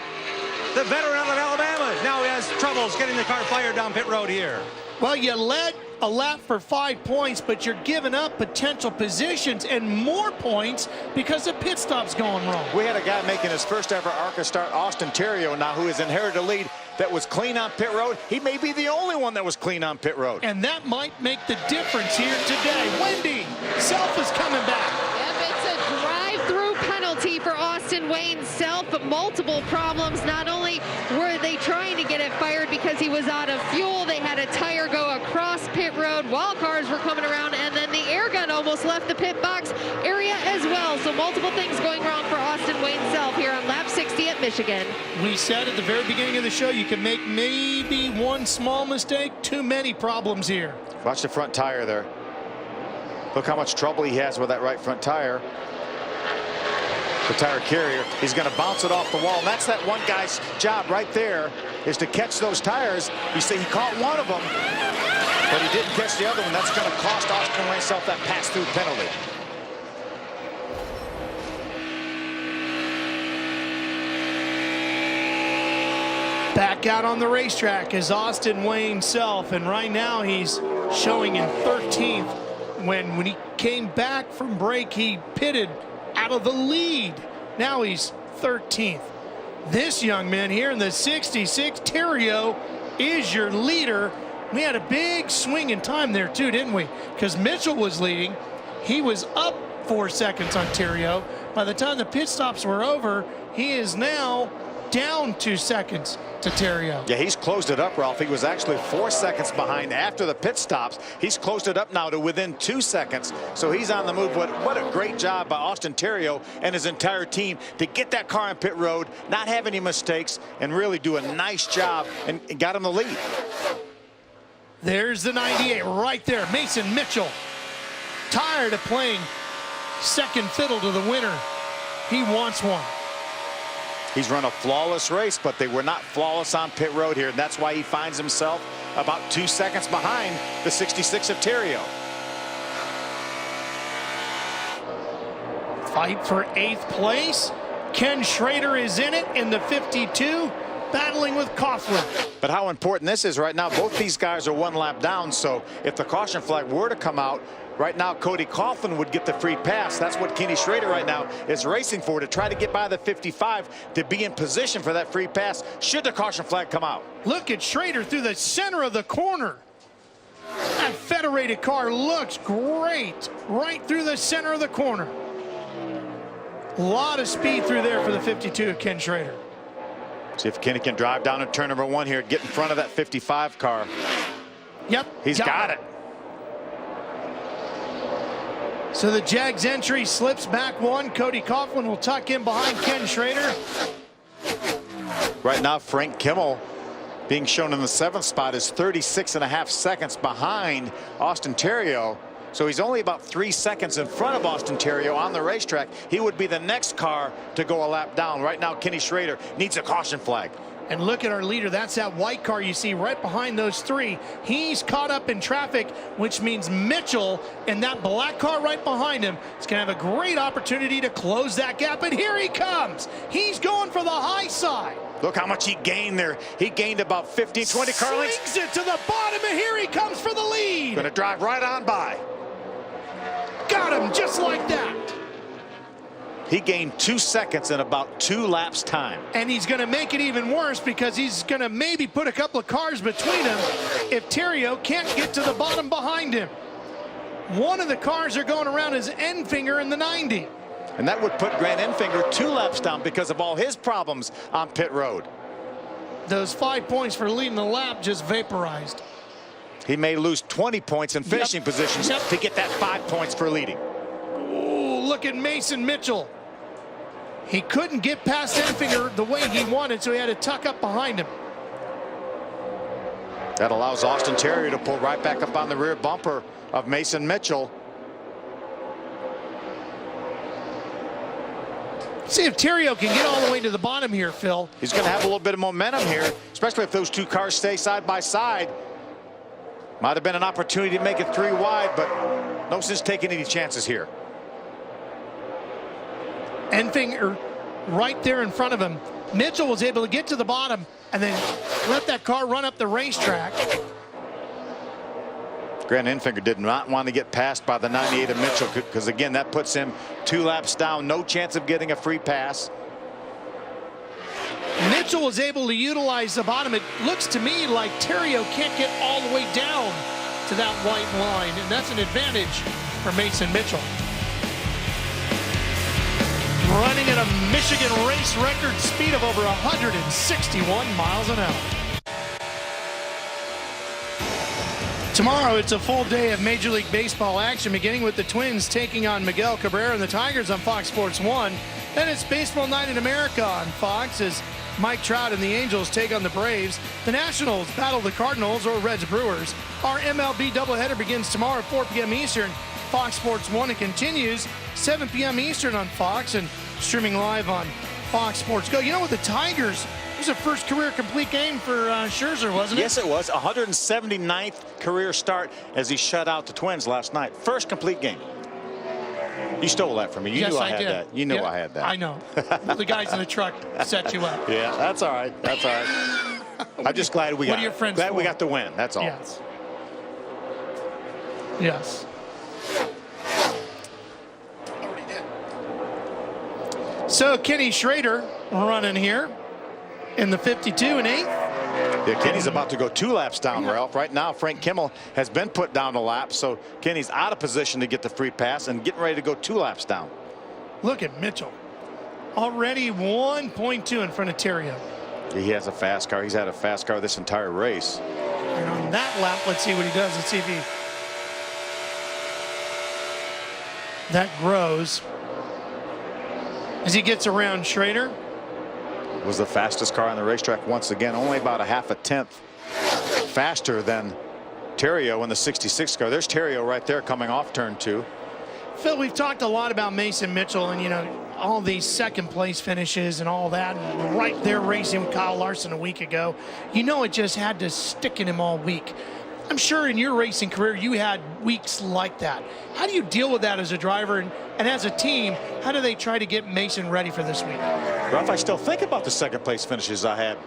The veteran out of Alabama now has troubles getting the car fired down pit road here. Well, you led a lap for 5 points, but you're giving up potential positions and more points because the pit stop's going wrong. We had a guy making his first ever ARCA start, Austin Terrio, now, who has inherited a lead that was clean on pit road. He may be the only one that was clean on pit road. And that might make the difference here today. Wendy, Self is coming back. Yep, it's a drive-through penalty for Austin Wayne Self, but multiple problems. Not only were they trying to get it fired because he was out of fuel, they had a tire go across pit road while cars were coming around, and then the air gun almost left the pit box area as well. So multiple things going wrong for Austin Wayne Self here on lap 60 at Michigan. We said at the very beginning of the show, you can make maybe one small mistake, too many problems here. Watch the front tire there. Look how much trouble he has with that right front tire. The tire carrier, he's going to bounce it off the wall. And that's that one guy's job right there, is to catch those tires. You see, he caught one of them, but he didn't catch the other one. That's going to cost Austin Wayne Self that pass-through penalty. Back out on the racetrack is Austin Wayne Self, and right now he's showing in 13th. When he came back from break, he pitted out of the lead. Now he's 13th. This young man here in the 66, Terrio, is your leader. We had a big swing in time there too, didn't we? Because Mitchell was leading. He was up 4 seconds on Terrio. By the time the pit stops were over, he is now down 2 seconds to Terrio. Yeah, he's closed it up, Ralph. He was actually 4 seconds behind after the pit stops. He's closed it up now to within 2 seconds. So he's on the move. What a great job by Austin Terrio and his entire team to get that car on pit road, not have any mistakes, and really do a nice job and got him the lead. There's the 98 right there. Mason Mitchell, tired of playing second fiddle to the winner. He wants one. He's run a flawless race, but they were not flawless on pit road here. And that's why he finds himself about 2 seconds behind the 66 of Terrio. Fight for 8th place. Ken Schrader is in it in the 52, battling with Coughlin. But how important this is right now, both these guys are 1 lap down. So if the caution flag were to come out, right now Cody Coughlin would get the free pass. That's what Kenny Schrader right now is racing for, to try to get by the 55 to be in position for that free pass should the caution flag come out. Look at Schrader through the center of the corner. That federated car looks great right through the center of the corner. A lot of speed through there for the 52 of Ken Schrader. See if Kenny can drive down to turn number 1 here, get in front of that 55 car. Yep. He's got it. So the Jags entry slips back 1. Cody Coughlin will tuck in behind Ken Schrader. Right now, Frank Kimmel being shown in the 7th spot is 36.5 seconds behind Austin Terrio. So he's only about 3 seconds in front of Austin Terrio on the racetrack. He would be the next car to go a lap down. Right now, Kenny Schrader needs a caution flag. And look at our leader. That's that white car you see right behind those 3. He's caught up in traffic, which means Mitchell and that black car right behind him is going to have a great opportunity to close that gap. And here he comes. He's going for the high side. Look how much he gained there. He gained about 15, 20 car lengths. Slings it to the bottom, and here he comes for the lead. Going to drive right on by. Got him just like that. He gained 2 seconds in about 2 laps time. And he's going to make it even worse because he's going to maybe put a couple of cars between him if Terrio can't get to the bottom behind him. One of the cars are going around his end finger in the 90. And that would put Grant Enfinger 2 laps down because of all his problems on pit road. Those 5 points for leading the lap just vaporized. He may lose 20 points in finishing positions to get that 5 points for leading. Ooh, look at Mason Mitchell. He couldn't get past Enfinger the way he wanted, so he had to tuck up behind him. That allows Austin Terrio to pull right back up on the rear bumper of Mason Mitchell. See if Terrio can get all the way to the bottom here, Phil. He's going to have a little bit of momentum here, especially if those 2 cars stay side by side. Might have been an opportunity to make it 3 wide, but no sense taking any chances here. Enfinger right there in front of him. Mitchell was able to get to the bottom and then let that car run up the racetrack. Grant Enfinger did not want to get passed by the 98 of Mitchell because, again, that puts him 2 laps down. No chance of getting a free pass. Mitchell was able to utilize the bottom. It looks to me like Terrio can't get all the way down to that white line, and that's an advantage for Mason Mitchell. Running at a Michigan race record speed of over 161 miles an hour. Tomorrow, it's a full day of Major League Baseball action, beginning with the Twins taking on Miguel Cabrera and the Tigers on Fox Sports 1. Then it's Baseball Night in America on Fox as Mike Trout and the Angels take on the Braves. The Nationals battle the Cardinals or Reds Brewers. Our MLB doubleheader begins tomorrow at 4 p.m. Eastern. Fox Sports 1. It continues 7 p.m. Eastern on Fox and streaming live on Fox Sports Go. You know what, the Tigers, it was a first career complete game for Scherzer, wasn't it? Yes, it was. 179th career start as he shut out the Twins last night. First complete game. You stole that from me. You yes, knew I had did. that. You knew I had that. I know. The guys in the truck set you up. Yeah, that's all right. That's all right. I'm just glad we got. What are your friends glad for? we got the win. That's all. Yes. Yes. So Kenny Schrader running here in the 52 and 8th. Yeah, Kenny's about to go 2 laps down, Ralph. Right now, Frank Kimmel has been put down a lap, so Kenny's out of position to get the free pass and getting ready to go 2 laps down. Look at Mitchell. Already 1.2 in front of Terrio. He has a fast car. He's had a fast car this entire race. And on that lap, let's see what he does. Let's see if he... That grows. As he gets around Schrader. Was the fastest car on the racetrack once again. Only about a half a tenth faster than Terrio in the 66 car. There's Terrio right there coming off turn 2. Phil, we've talked a lot about Mason Mitchell and, you know, all these second place finishes and all that. And right there racing with Kyle Larson a week ago. You know, it just had to stick in him all week. I'm sure in your racing career you had weeks like that. How do you deal with that as a driver and as a team? How do they try to get Mason ready for this week? Ralph, I still think about the second place finishes I had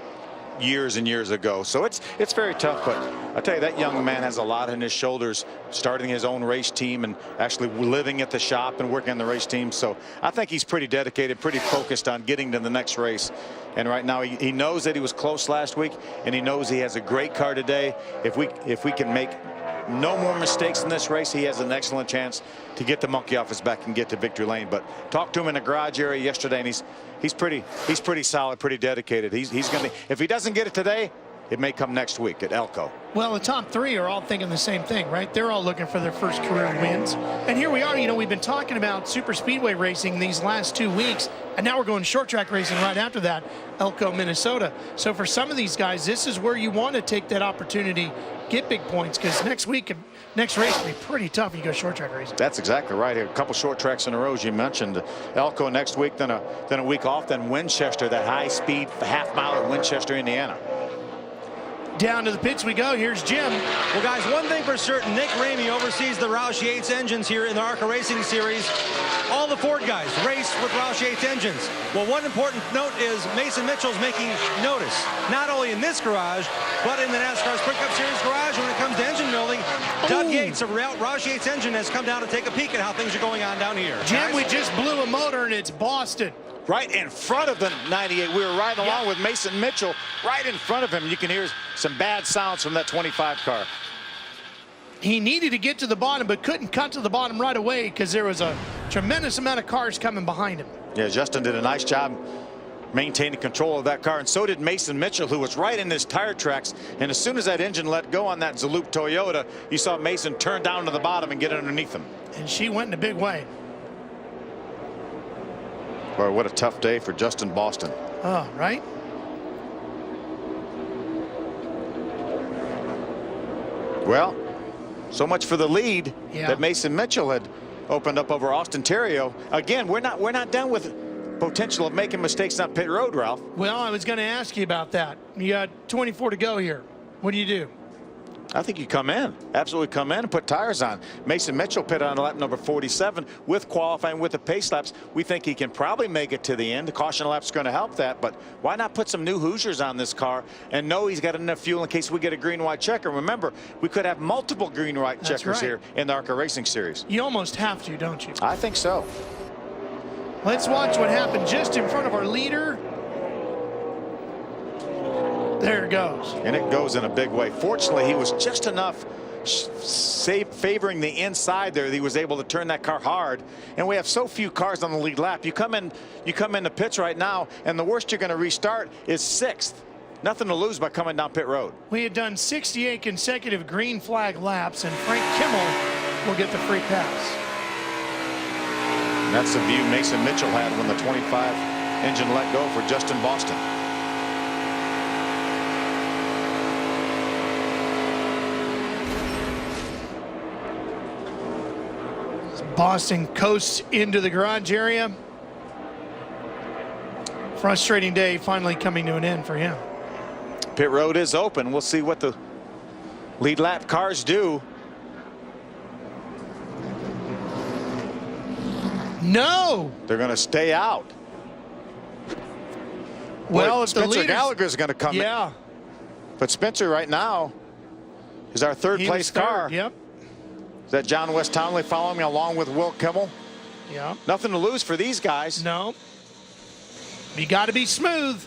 years and years ago. So it's very tough, but I tell you, that young man has a lot on his shoulders, starting his own race team and actually living at the shop and working on the race team. So I think he's pretty dedicated, pretty focused on getting to the next race. And right now he knows that he was close last week, and he knows he has a great car today. If we can make no more mistakes in this race, he has an excellent chance to get the monkey off his back and get to victory lane. But talked to him in the garage area yesterday, and he's pretty solid, pretty dedicated. He's going to, if he doesn't get it today, it may come next week at Elko. Well, the top 3 are all thinking the same thing, right? They're all looking for their first career wins. And here we are, you know, we've been talking about super speedway racing these last 2 weeks, and now we're going short track racing right after that, Elko, Minnesota. So for some of these guys, this is where you want to take that opportunity, get big points, because next week, next race will be pretty tough if you go short track racing. That's exactly right. A couple short tracks in a row, as you mentioned. Elko next week, then a week off, then Winchester, that high speed half mile at Winchester, Indiana. Down to the pits we go. Here's Jim. Well, guys, one thing for certain, Nick Ramey oversees the Roush Yates engines here in the ARCA Racing Series. All the Ford guys race with Roush Yates engines. Well, one important note is Mason Mitchell's making notice, not only in this garage, but in the NASCAR Sprint Cup Series garage when it comes to engine building. Doug Yates of Roush Yates engine has come down to take a peek at how things are going on down here. Jim, guys, we just blew a motor, and it's Boston. Right in front of the 98. We were riding along with Mason Mitchell right in front of him. You can hear some bad sounds from that 25 car. He needed to get to the bottom, but couldn't cut to the bottom right away because there was a tremendous amount of cars coming behind him. Yeah, Justin did a nice job maintaining control of that car, and so did Mason Mitchell, who was right in his tire tracks. And as soon as that engine let go on that Zaloop Toyota, you saw Mason turn down to the bottom and get underneath him. And she went in a big way. Boy, what a tough day for Justin Boston. Oh, right? Well, so much for the lead Yeah. that Mason Mitchell had opened up over Austin Terrio. Again, we're not done with potential of making mistakes on pit road, Ralph. Well, I was going to ask you about that. You got 24 to go here. What do you do? I think you come in, absolutely come in and put tires on. Mason Mitchell pit on lap number 47 with qualifying with the pace laps. We think he can probably make it to the end. The caution lap's going to help that, but why not put some new Hoosiers on this car and know he's got enough fuel in case we get a green-white checker. Remember, we could have multiple green-white checkers here in the ARCA Racing Series. You almost have to, don't you? I think so. Let's watch what happened just in front of our leader. There it goes. And it goes in a big way. Fortunately, he was just enough favoring the inside there that he was able to turn that car hard. And we have so few cars on the lead lap. You come in the pits right now, and the worst you're going to restart is 6th. Nothing to lose by coming down pit road. We had done 68 consecutive green flag laps, and Frank Kimmel will get the free pass. And that's the view Mason Mitchell had when the 25 engine let go for Justin Boston. Boston coasts into the garage area. Frustrating day finally coming to an end for him. Pit road is open. We'll see what the lead lap cars do. No. They're going to stay out. Well, boy, if the Spencer leaders, Gallagher's going to come in. But Spencer right now is our third place car. Yep. Is that John West Townley following me along with Will Kimmel? Yeah. Nothing to lose for these guys. No. You got to be smooth.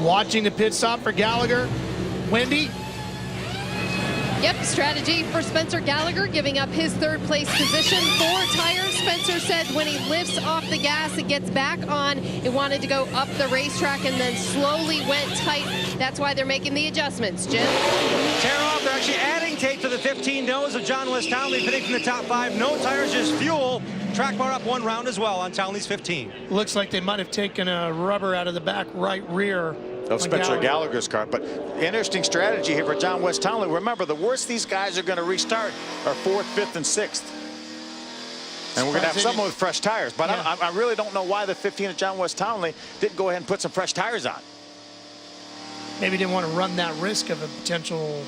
Watching the pit stop for Gallagher. Wendy. Yep, strategy for Spencer Gallagher, giving up his third place position. 4 tires. Spencer said when he lifts off the gas and gets back on, he wanted to go up the racetrack and then slowly went tight. That's why they're making the adjustments. Jim? Tear off. They're actually adding tape to the 15 nose of John West Townley, pitting from the top 5. No tires, just fuel. Track bar up 1 round as well on Townley's 15. Looks like they might have taken a rubber out of the back right rear of Spencer Gallagher's car. But interesting strategy here for John West Townley. Remember, the worst these guys are going to restart are 4th, 5th, and 6th. And we're going to have someone with fresh tires. But yeah. I really don't know why the 15 of John West Townley didn't go ahead and put some fresh tires on. Maybe didn't want to run that risk of a potential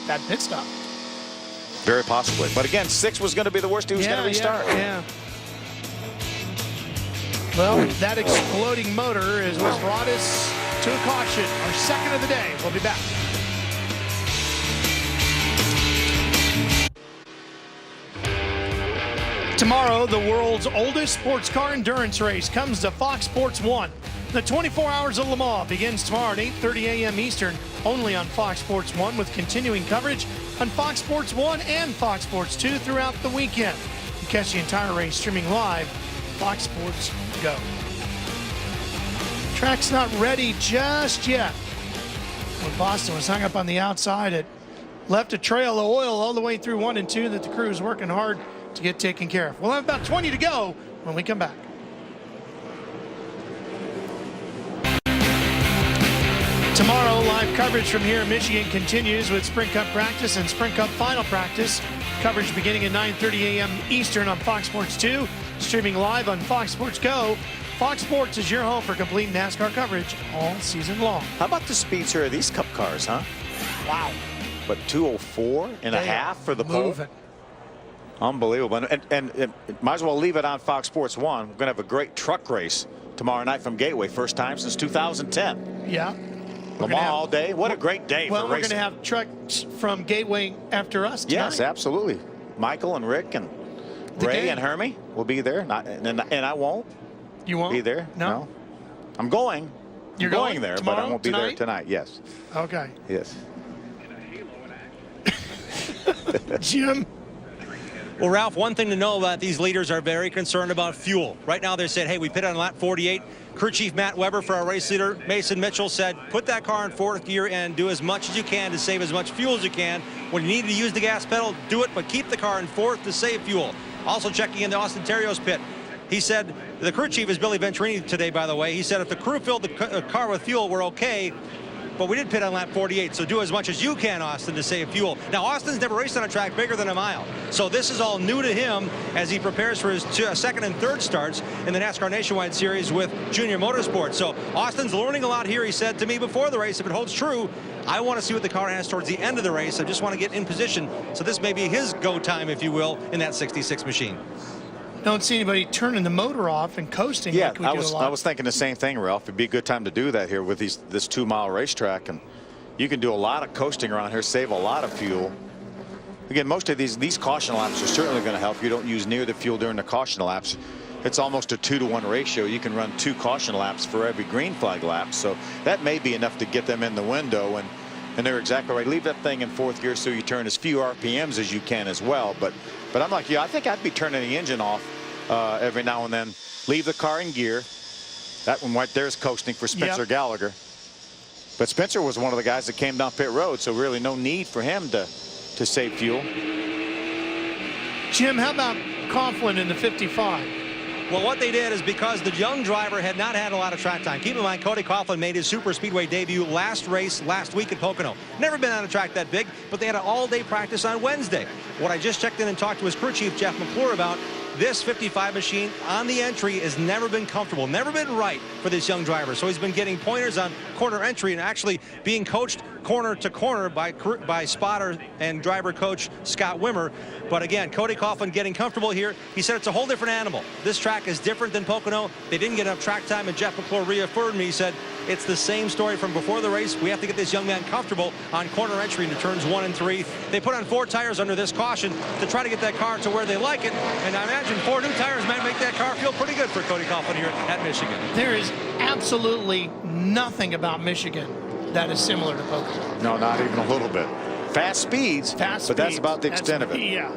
bad pit stop. Very possibly. But again, 6 was going to be the worst he was going to restart. Yeah. Well, that exploding motor is what brought us to a caution. Our second of the day. We'll be back. Tomorrow, the world's oldest sports car endurance race comes to Fox Sports 1. The 24 Hours of Le Mans begins tomorrow at 8:30 a.m. Eastern, only on Fox Sports 1, with continuing coverage on Fox Sports 1 and Fox Sports 2 throughout the weekend. You catch the entire race streaming live, Fox Sports Go. Track's not ready just yet. When Boston was hung up on the outside, it left a trail of oil all the way through 1 and 2 that the crew is working hard to get taken care of. We'll have about 20 to go when we come back. Tomorrow, live coverage from here in Michigan continues with Sprint Cup practice and Sprint Cup final practice. Coverage beginning at 9:30 a.m. Eastern on Fox Sports 2, streaming live on Fox Sports Go. Fox Sports is your home for complete NASCAR coverage all season long. How about the speeds here of these Cup cars, huh? Wow. But 204 and a half for the pole? Unbelievable. And might as well leave it on Fox Sports 1. We're going to have a great truck race tomorrow night from Gateway. First time since 2010. Yeah. Le Mans all day. What a great day for racing. Well, we're going to have trucks from Gateway after us tonight. Yes, absolutely. Michael and Rick and Ray and Hermie will be there. And I won't. You won't? Be there? No. I'm going. You're going there, tomorrow, but I won't be there tonight. Yes. Okay. Yes. Jim? Well, Ralph, one thing to know about these leaders are very concerned about fuel. Right now they said, hey, we pitted on lap 48. Crew chief Matt Weber for our race leader, Mason Mitchell, said, put that car in 4th gear and do as much as you can to save as much fuel as you can. When you need to use the gas pedal, do it, but keep the car in 4th to save fuel. Also checking in the Austin Terrios pit. He said, the crew chief is Billy Venturini today, by the way. He said if the crew filled the car with fuel, we're okay. But we did pit on lap 48, so do as much as you can, Austin, to save fuel. Now, Austin's never raced on a track bigger than a mile, so this is all new to him as he prepares for his second and third starts in the NASCAR Nationwide Series with Junior Motorsports. So Austin's learning a lot here. He said to me before the race, if it holds true, I want to see what the car has towards the end of the race. I just want to get in position, so this may be his go time, if you will, in that 66 machine. Don't see anybody turning the motor off and coasting. Yeah, like I was thinking the same thing, Ralph. It'd be a good time to do that here with this 2-mile racetrack, and you can do a lot of coasting around here, save a lot of fuel. Again, most of these caution laps are certainly going to help. You don't use near the fuel during the caution laps. It's almost a 2-to-1 ratio. You can run 2 caution laps for every green flag lap, so that may be enough to get them in the window. And they're exactly right. Leave that thing in 4th gear so you turn as few RPMs as you can as well. But I'm like, yeah, I think I'd be turning the engine off every now and then. Leave the car in gear. That one right there is coasting for Spencer Gallagher. But Spencer was one of the guys that came down pit road, so really no need for him to save fuel. Jim, how about Coughlin in the 55? Well, what they did is because the young driver had not had a lot of track time. Keep in mind, Cody Coughlin made his super speedway debut last week at Pocono. Never been on a track that big, but they had an all-day practice on Wednesday. What I just checked in and talked to his crew chief, Jeff McClure, about, this 55 machine on the entry has never been comfortable, never been right for this young driver. So he's been getting pointers on corner entry and actually being coached corner to corner by spotter and driver coach Scott Wimmer. But again, Cody Coughlin getting comfortable here. He said it's a whole different animal. This track is different than Pocono. They didn't get enough track time, and Jeff McClure reaffirmed me. He said it's the same story from before the race. We have to get this young man comfortable on corner entry into turns 1 and 3. They put on 4 tires under this caution to try to get that car to where they like it. And I imagine 4 new tires might make that car feel pretty good for Cody Coughlin here at Michigan. There is absolutely nothing about Michigan that is similar to Pocono. No, not even a little bit. fast speeds, but that's about the extent of it. Yeah.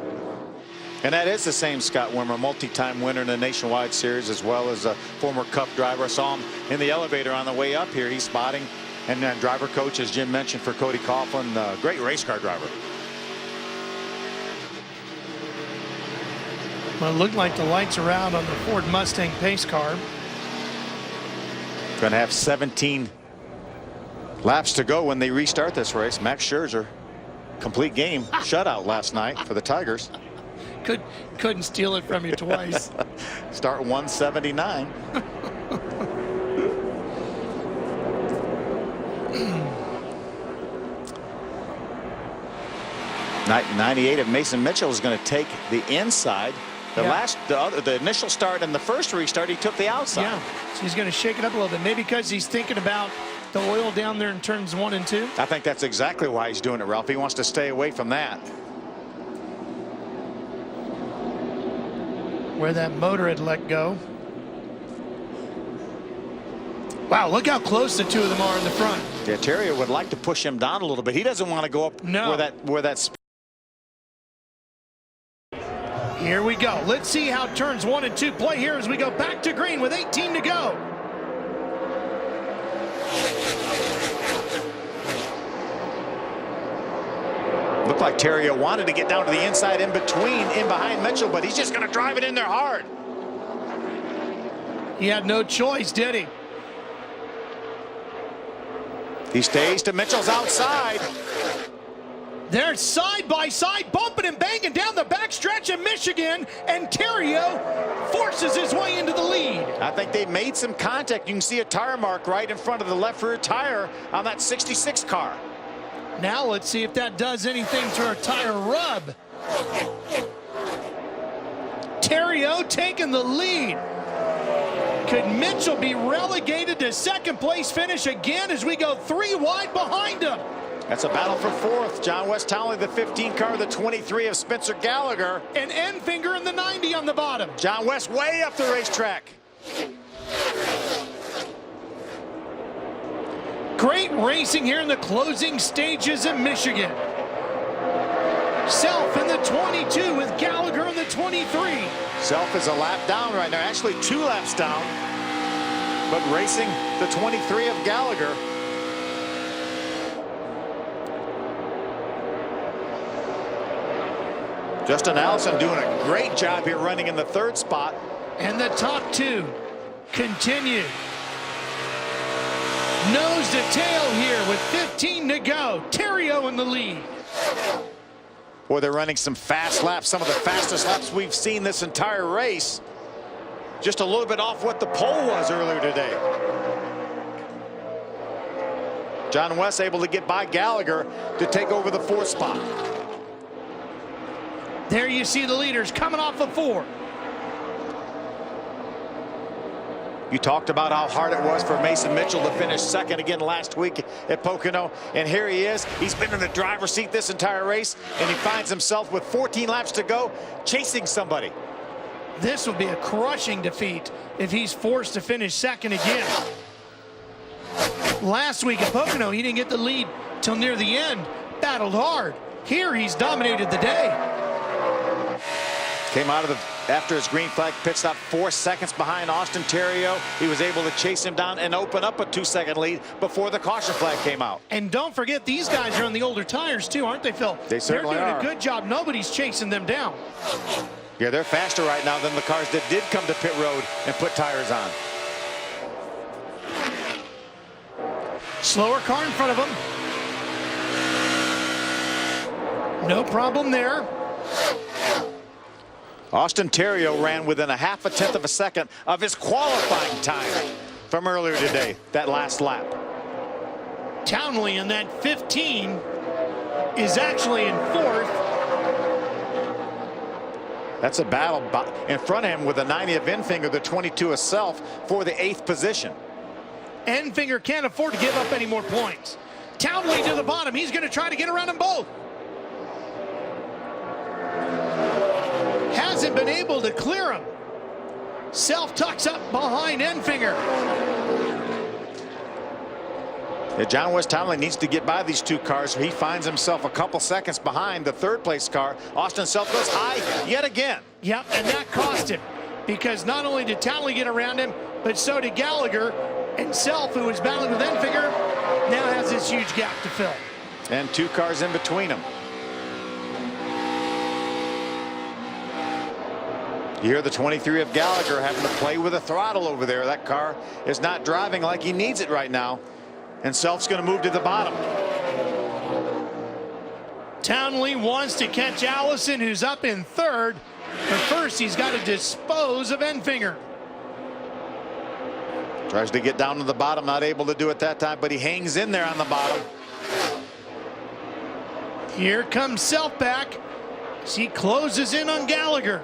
And that is the same Scott Wimmer, multi-time winner in the Nationwide Series, as well as a former Cup driver. I saw him in the elevator on the way up here. He's spotting, and then driver coach, as Jim mentioned, for Cody Coughlin, great race car driver. Well, it looked like the lights are out on the Ford Mustang pace car. Going to have 17 laps to go when they restart this race. Max Scherzer, complete game shutout last night for the Tigers. Couldn't steal it from you twice. Start 179. '98 of Mason Mitchell is going to take the inside. The initial start and the first restart, he took the outside. Yeah, so he's going to shake it up a little bit. Maybe because he's thinking about the oil down there in turns 1 and 2. I think that's exactly why he's doing it, Ralph. He wants to stay away from that. Where that motor had let go. Wow, look how close the two of them are in the front. Yeah, Terrio would like to push him down a little bit. He doesn't want to go up where that Here we go. Let's see how turns 1 and 2 play here as we go back to green with 18 to go. Looked like Terrio wanted to get down to the inside in behind Mitchell, but he's just going to drive it in there hard. He had no choice, did he? He stays to Mitchell's outside. They're side by side, bumping and banging down the backstretch of Michigan, and Terrio forces his way into the lead. I think they made some contact. You can see a tire mark right in front of the left rear tire on that 66 car. Now let's see if that does anything to our tire rub. Terrio taking the lead. Could Mitchell be relegated to second place finish again as we go 3 wide behind him? That's a battle for fourth. John West Townley, the 15 car, the 23 of Spencer Gallagher. And Enfinger in the 90 on the bottom. John West way up the racetrack. Great racing here in the closing stages in Michigan. Self in the 22 with Gallagher in the 23. Self is a lap down right now, actually 2 laps down, but racing the 23 of Gallagher. Justin Allison doing a great job here running in the 3rd spot. And the top 2 continue. Nose to tail here with 15 to go. Terrio in the lead. Boy, they're running some fast laps, some of the fastest laps we've seen this entire race. Just a little bit off what the pole was earlier today. John West able to get by Gallagher to take over the 4th spot. There you see the leaders coming off of 4. You talked about how hard it was for Mason Mitchell to finish second again last week at Pocono, and here he is. He's been in the driver's seat this entire race, and he finds himself with 14 laps to go, chasing somebody. This will be a crushing defeat if he's forced to finish second again. Last week at Pocono, he didn't get the lead till near the end. Battled hard. Here he's dominated the day. Came out of after his green flag pit stop 4 seconds behind Austin Terrio. He was able to chase him down and open up a 2-second lead before the caution flag came out. And don't forget, these guys are on the older tires too, aren't they, Phil? They certainly They're doing are. a good job. Nobody's chasing them down. Yeah, they're faster right now than the cars that did come to pit road and put tires on. Slower car in front of him. No problem there. Austin Terrio ran within a 1/2 of a second of his qualifying time from earlier today, that last lap. Townley in that 15 is actually in 4th. That's a battle in front of him with the 90 of Enfinger, the 22 of Self for the 8th position. Enfinger can't afford to give up any more points. Townley to the bottom. He's going to try to get around them both. Hasn't been able to clear him. Self tucks up behind Enfinger. John West Townley needs to get by these two cars. He finds himself a couple seconds behind the third place car. Austin Self goes high yet again. Yep, and that cost him, because not only did Townley get around him, but so did Gallagher, and Self, who was battling with Enfinger, now has this huge gap to fill. And two cars in between them. You hear the 23 of Gallagher having to play with a throttle over there. That car is not driving like he needs it right now. And Self's going to move to the bottom. Townley wants to catch Allison, who's up in third. But first, he's got to dispose of Enfinger. Tries to get down to the bottom, not able to do it that time, but he hangs in there on the bottom. Here comes Self back as he closes in on Gallagher.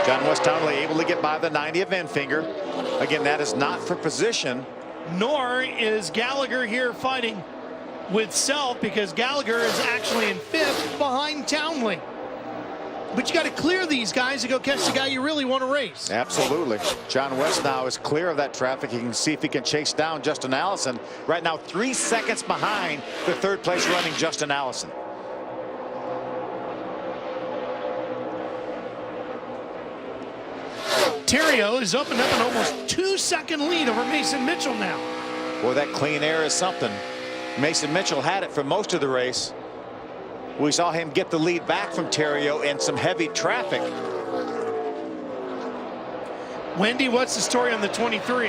John West Townley able to get by the 90 of Enfinger. Again, that is not for position. Nor is Gallagher here fighting with Self, because Gallagher is actually in fifth behind Townley. But you got to clear these guys to go catch the guy you really want to race. Absolutely. John West now is clear of that traffic. He can see if he can chase down Justin Allison. Right now, 3 seconds behind the third place running Justin Allison. Terrio has opened up an almost 2-second lead over Mason Mitchell now. Boy, that clean air is something. Mason Mitchell had it for most of the race. We saw him get the lead back from Terrio in some heavy traffic. Wendy, what's the story on the 23?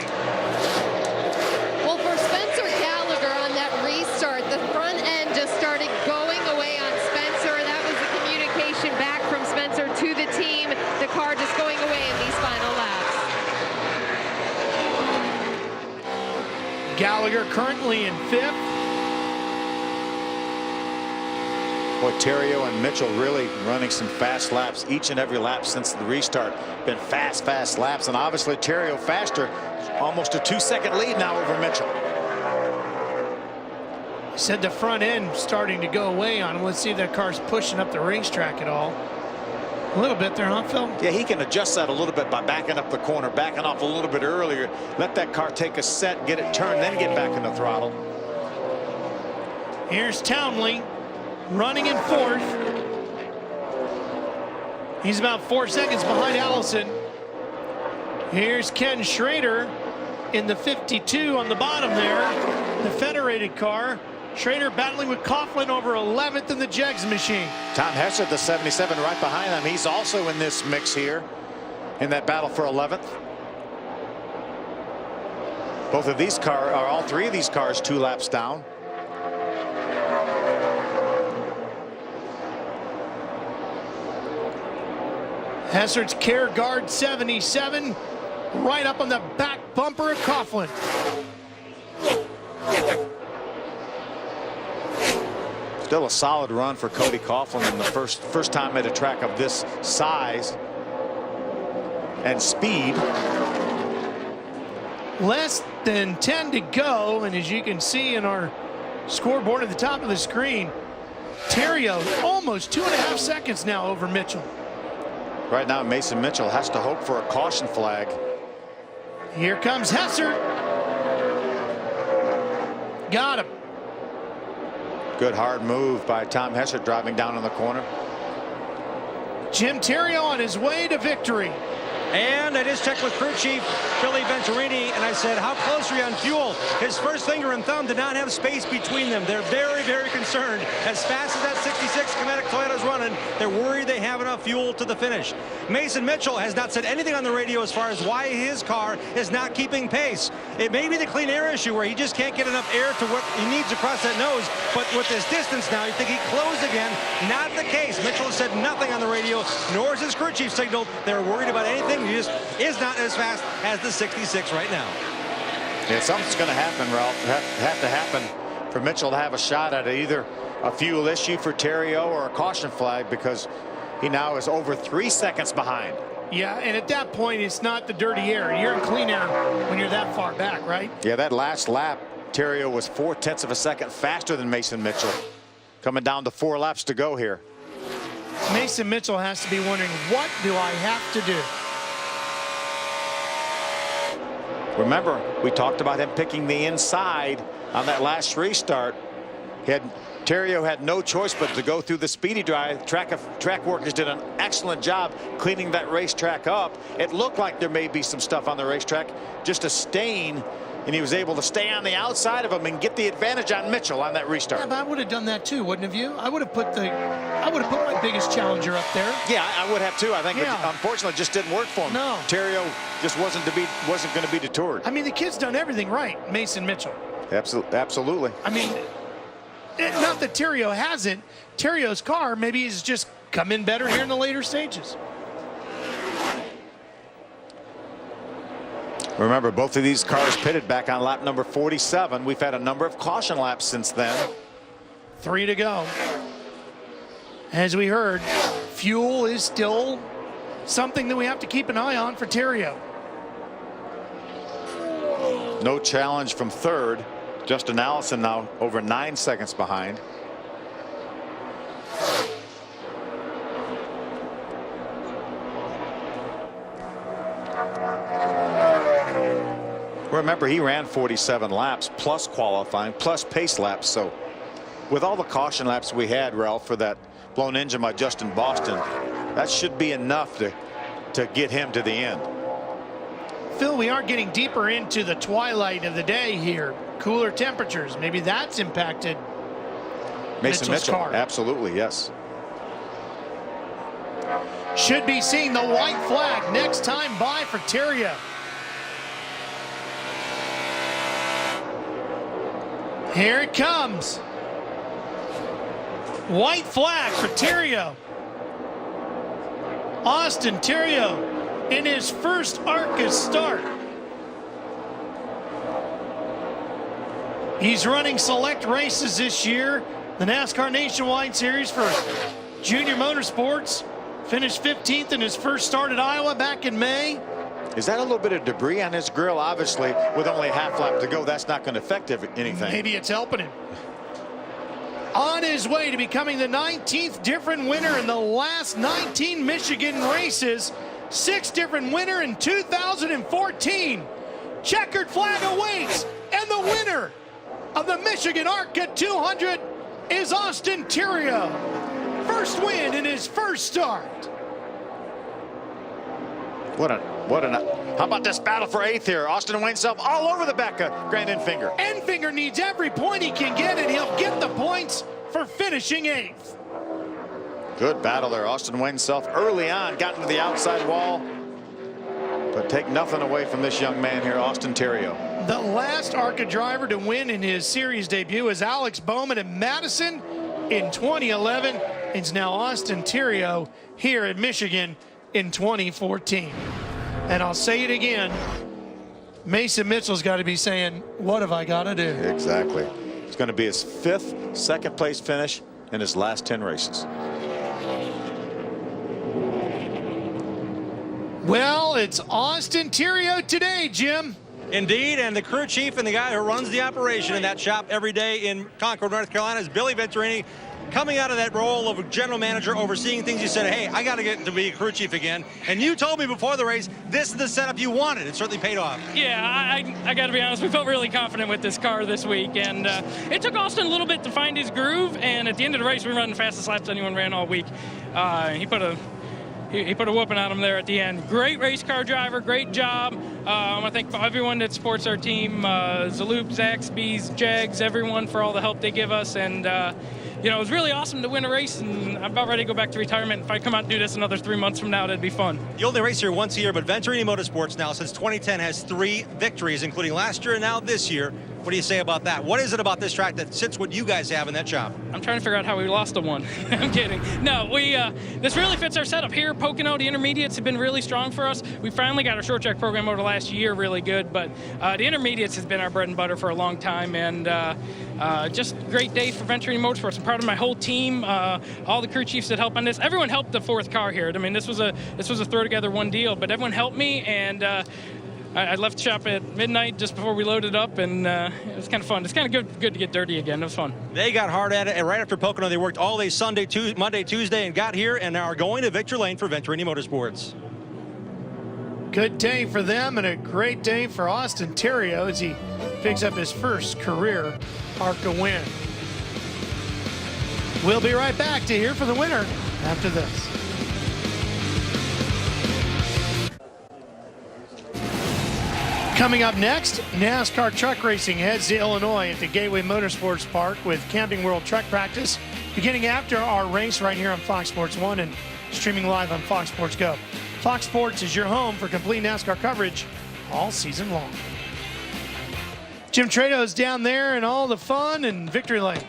Well, for Spencer Gallagher on that restart, the front end just started going away on Spencer. That was the communication back from Spencer to the team. The car just going away in these final laps. Gallagher currently in fifth. Boy, Terrio and Mitchell really running some fast laps each and every lap since the restart. Been fast laps, and obviously Terrio faster. Almost a 2-second lead now over Mitchell. He said the front end starting to go away on him. Let's see if that car's pushing up the racetrack at all. A little bit there, huh, Phil? Yeah, he can adjust that a little bit by backing up the corner, backing off a little bit earlier. Let that car take a set, get it turned, then get back in the throttle. Here's Townley running in fourth. He's about 4 seconds behind Allison. Here's Ken Schrader in the 52 on the bottom there. The federated car. Schrader battling with Coughlin over 11th in the Jegs machine. Tom Hessert, the 77, right behind them. He's also in this mix here in that battle for 11th. Both of these cars, or all three of these cars, 2 laps down. Hessert's Care Guard 77 right up on the back bumper of Coughlin. Still a solid run for Cody Coughlin in the first time at a track of this size and speed. Less than 10 to go, and as you can see in our scoreboard at the top of the screen, Terrio almost 2.5 seconds now over Mitchell. Right now, Mason Mitchell has to hope for a caution flag. Here comes Hessert. Got him. Good hard move by Tom Hessert driving down in the corner. Jim Terrio on his way to victory. And I just checked with crew chief Philly Venturini, and I said, how close are you on fuel? His first finger and thumb did not have space between them. They're very, very concerned. As fast as that 66 Kinetic Toyota's running, they're worried they have enough fuel to the finish. Mason Mitchell has not said anything on the radio as far as why his car is not keeping pace. It may be the clean air issue where he just can't get enough air to what he needs across that nose, but with this distance now, you think he closed again. Not the case. Mitchell has said nothing on the radio, nor has his crew chief signaled they're worried about anything. He just is not as fast as the 66 right now. Yeah, something's going to happen, Ralph. Have to happen for Mitchell to have a shot at either a fuel issue for Terrio or a caution flag, because he now is over 3 seconds behind. Yeah, and at that point, it's not the dirty air. You're in clean air when you're that far back, right? Yeah, that last lap, Terrio was 0.4 of a second faster than Mason Mitchell. Coming down to 4 laps to go here. Mason Mitchell has to be wondering, what do I have to do? Remember, we talked about him picking the inside on that last restart. Terrio had no choice but to go through the speedy drive. Track workers did an excellent job cleaning that racetrack up. It looked like there may be some stuff on the racetrack, just a stain, and he was able to stay on the outside of him and get the advantage on Mitchell on that restart. Yeah, but I would have done that too, wouldn't have you? I would have put my biggest challenger up there. Yeah, I would have too. I think, unfortunately, it just didn't work for him. No. Terrio just wasn't going to be detoured. I mean, the kid's done everything right, Mason Mitchell. Absolutely. I mean, not that Terrio hasn't. Terrio's car maybe has just come in better here in the later stages. Remember, both of these cars pitted back on lap number 47. We've had a number of caution laps since then. 3 to go. As we heard, fuel is still something that we have to keep an eye on for Terrio. No challenge from third. Justin Allison now over 9 seconds behind. Remember, he ran 47 laps plus qualifying plus pace laps. So with all the caution laps we had, Ralph, for that blown engine by Justin Boston, that should be enough to get him to the end. Phil, we are getting deeper into the twilight of the day here. Cooler temperatures. Maybe that's impacted Mason Mitchell's Mitchell. car. Absolutely, yes. Should be seeing the white flag next time by for Terrio. Here it comes. White flag for Terrio. Austin Terrio in his first ARCA start. He's running select races this year. The NASCAR Nationwide Series for Junior Motorsports. Finished 15th in his first start at Iowa back in May. Is that a little bit of debris on his grill? Obviously, with only a half lap to go, that's not going to affect anything. Maybe it's helping him. On his way to becoming the 19th different winner in the last 19 Michigan races. 6 different winner in 2014. Checkered flag awaits, and the winner of the Michigan ARCA 200 is Austin Terrio. First win in his first start. How about this battle for 8th here? Austin Wayne Self all over the back of Grant Enfinger. Enfinger needs every point he can get, and he'll get the points for finishing 8th. Good battle there. Austin Wayne Self early on got into the outside wall, but take nothing away from this young man here, Austin Terrio. The last ARCA driver to win in his series debut is Alex Bowman at Madison in 2011. It's now Austin Terrio here at Michigan in 2014. And I'll say it again, Mason Mitchell's got to be saying, what have I got to do? Exactly. It's going to be his 5th second place finish in his last 10 races. Well, it's Austin Terrio today, Jim. Indeed, and the crew chief and the guy who runs the operation in that shop every day in Concord, North Carolina is Billy Venturini. Coming out of that role of a general manager overseeing things, you said, hey, I got to get to be a crew chief again. And you told me before the race, this is the setup you wanted. It certainly paid off. Yeah, I got to be honest, we felt really confident with this car this week. And it took Austin a little bit to find his groove. And at the end of the race, we ran the fastest laps anyone ran all week. He put a whooping on him there at the end. Great race car driver, great job. I think everyone that supports our team, Zaloop, Zaxby's, Jags, everyone for all the help they give us. And you know, it was really awesome to win a race, and I'm about ready to go back to retirement. If I come out and do this another 3 months from now, that'd be fun. You only race here once a year, but Venturini Motorsports now, since 2010, has 3 victories, including last year and now this year. What do you say about that? What is it about this track that sits what you guys have in that shop? I'm trying to figure out how we lost a 1. I'm kidding. No, this really fits our setup here. Pocono, the intermediates have been really strong for us. We finally got our short track program over the last year really good, but the intermediates has been our bread and butter for a long time, and just great day for Venturini Motorsports. I'm proud of my whole team, all the crew chiefs that helped on this. Everyone helped the 4th car here. I mean, this was a throw together one deal, but everyone helped me, and I left the shop at midnight just before we loaded up, and it was kind of fun. It's kind of good to get dirty again. It was fun. They got hard at it, and right after Pocono, they worked all day Monday, Tuesday, and got here, and now are going to Victory Lane for Venturini Motorsports. Good day for them and a great day for Austin Theriault as he picks up his first career ARCA win. We'll be right back to hear from the winner after this. Coming up next, NASCAR truck racing heads to Illinois at the Gateway Motorsports Park with Camping World Truck Practice beginning after our race right here on Fox Sports 1 and streaming live on Fox Sports Go. Fox Sports is your home for complete NASCAR coverage all season long. Jim Trato's down there and all the fun in victory lane.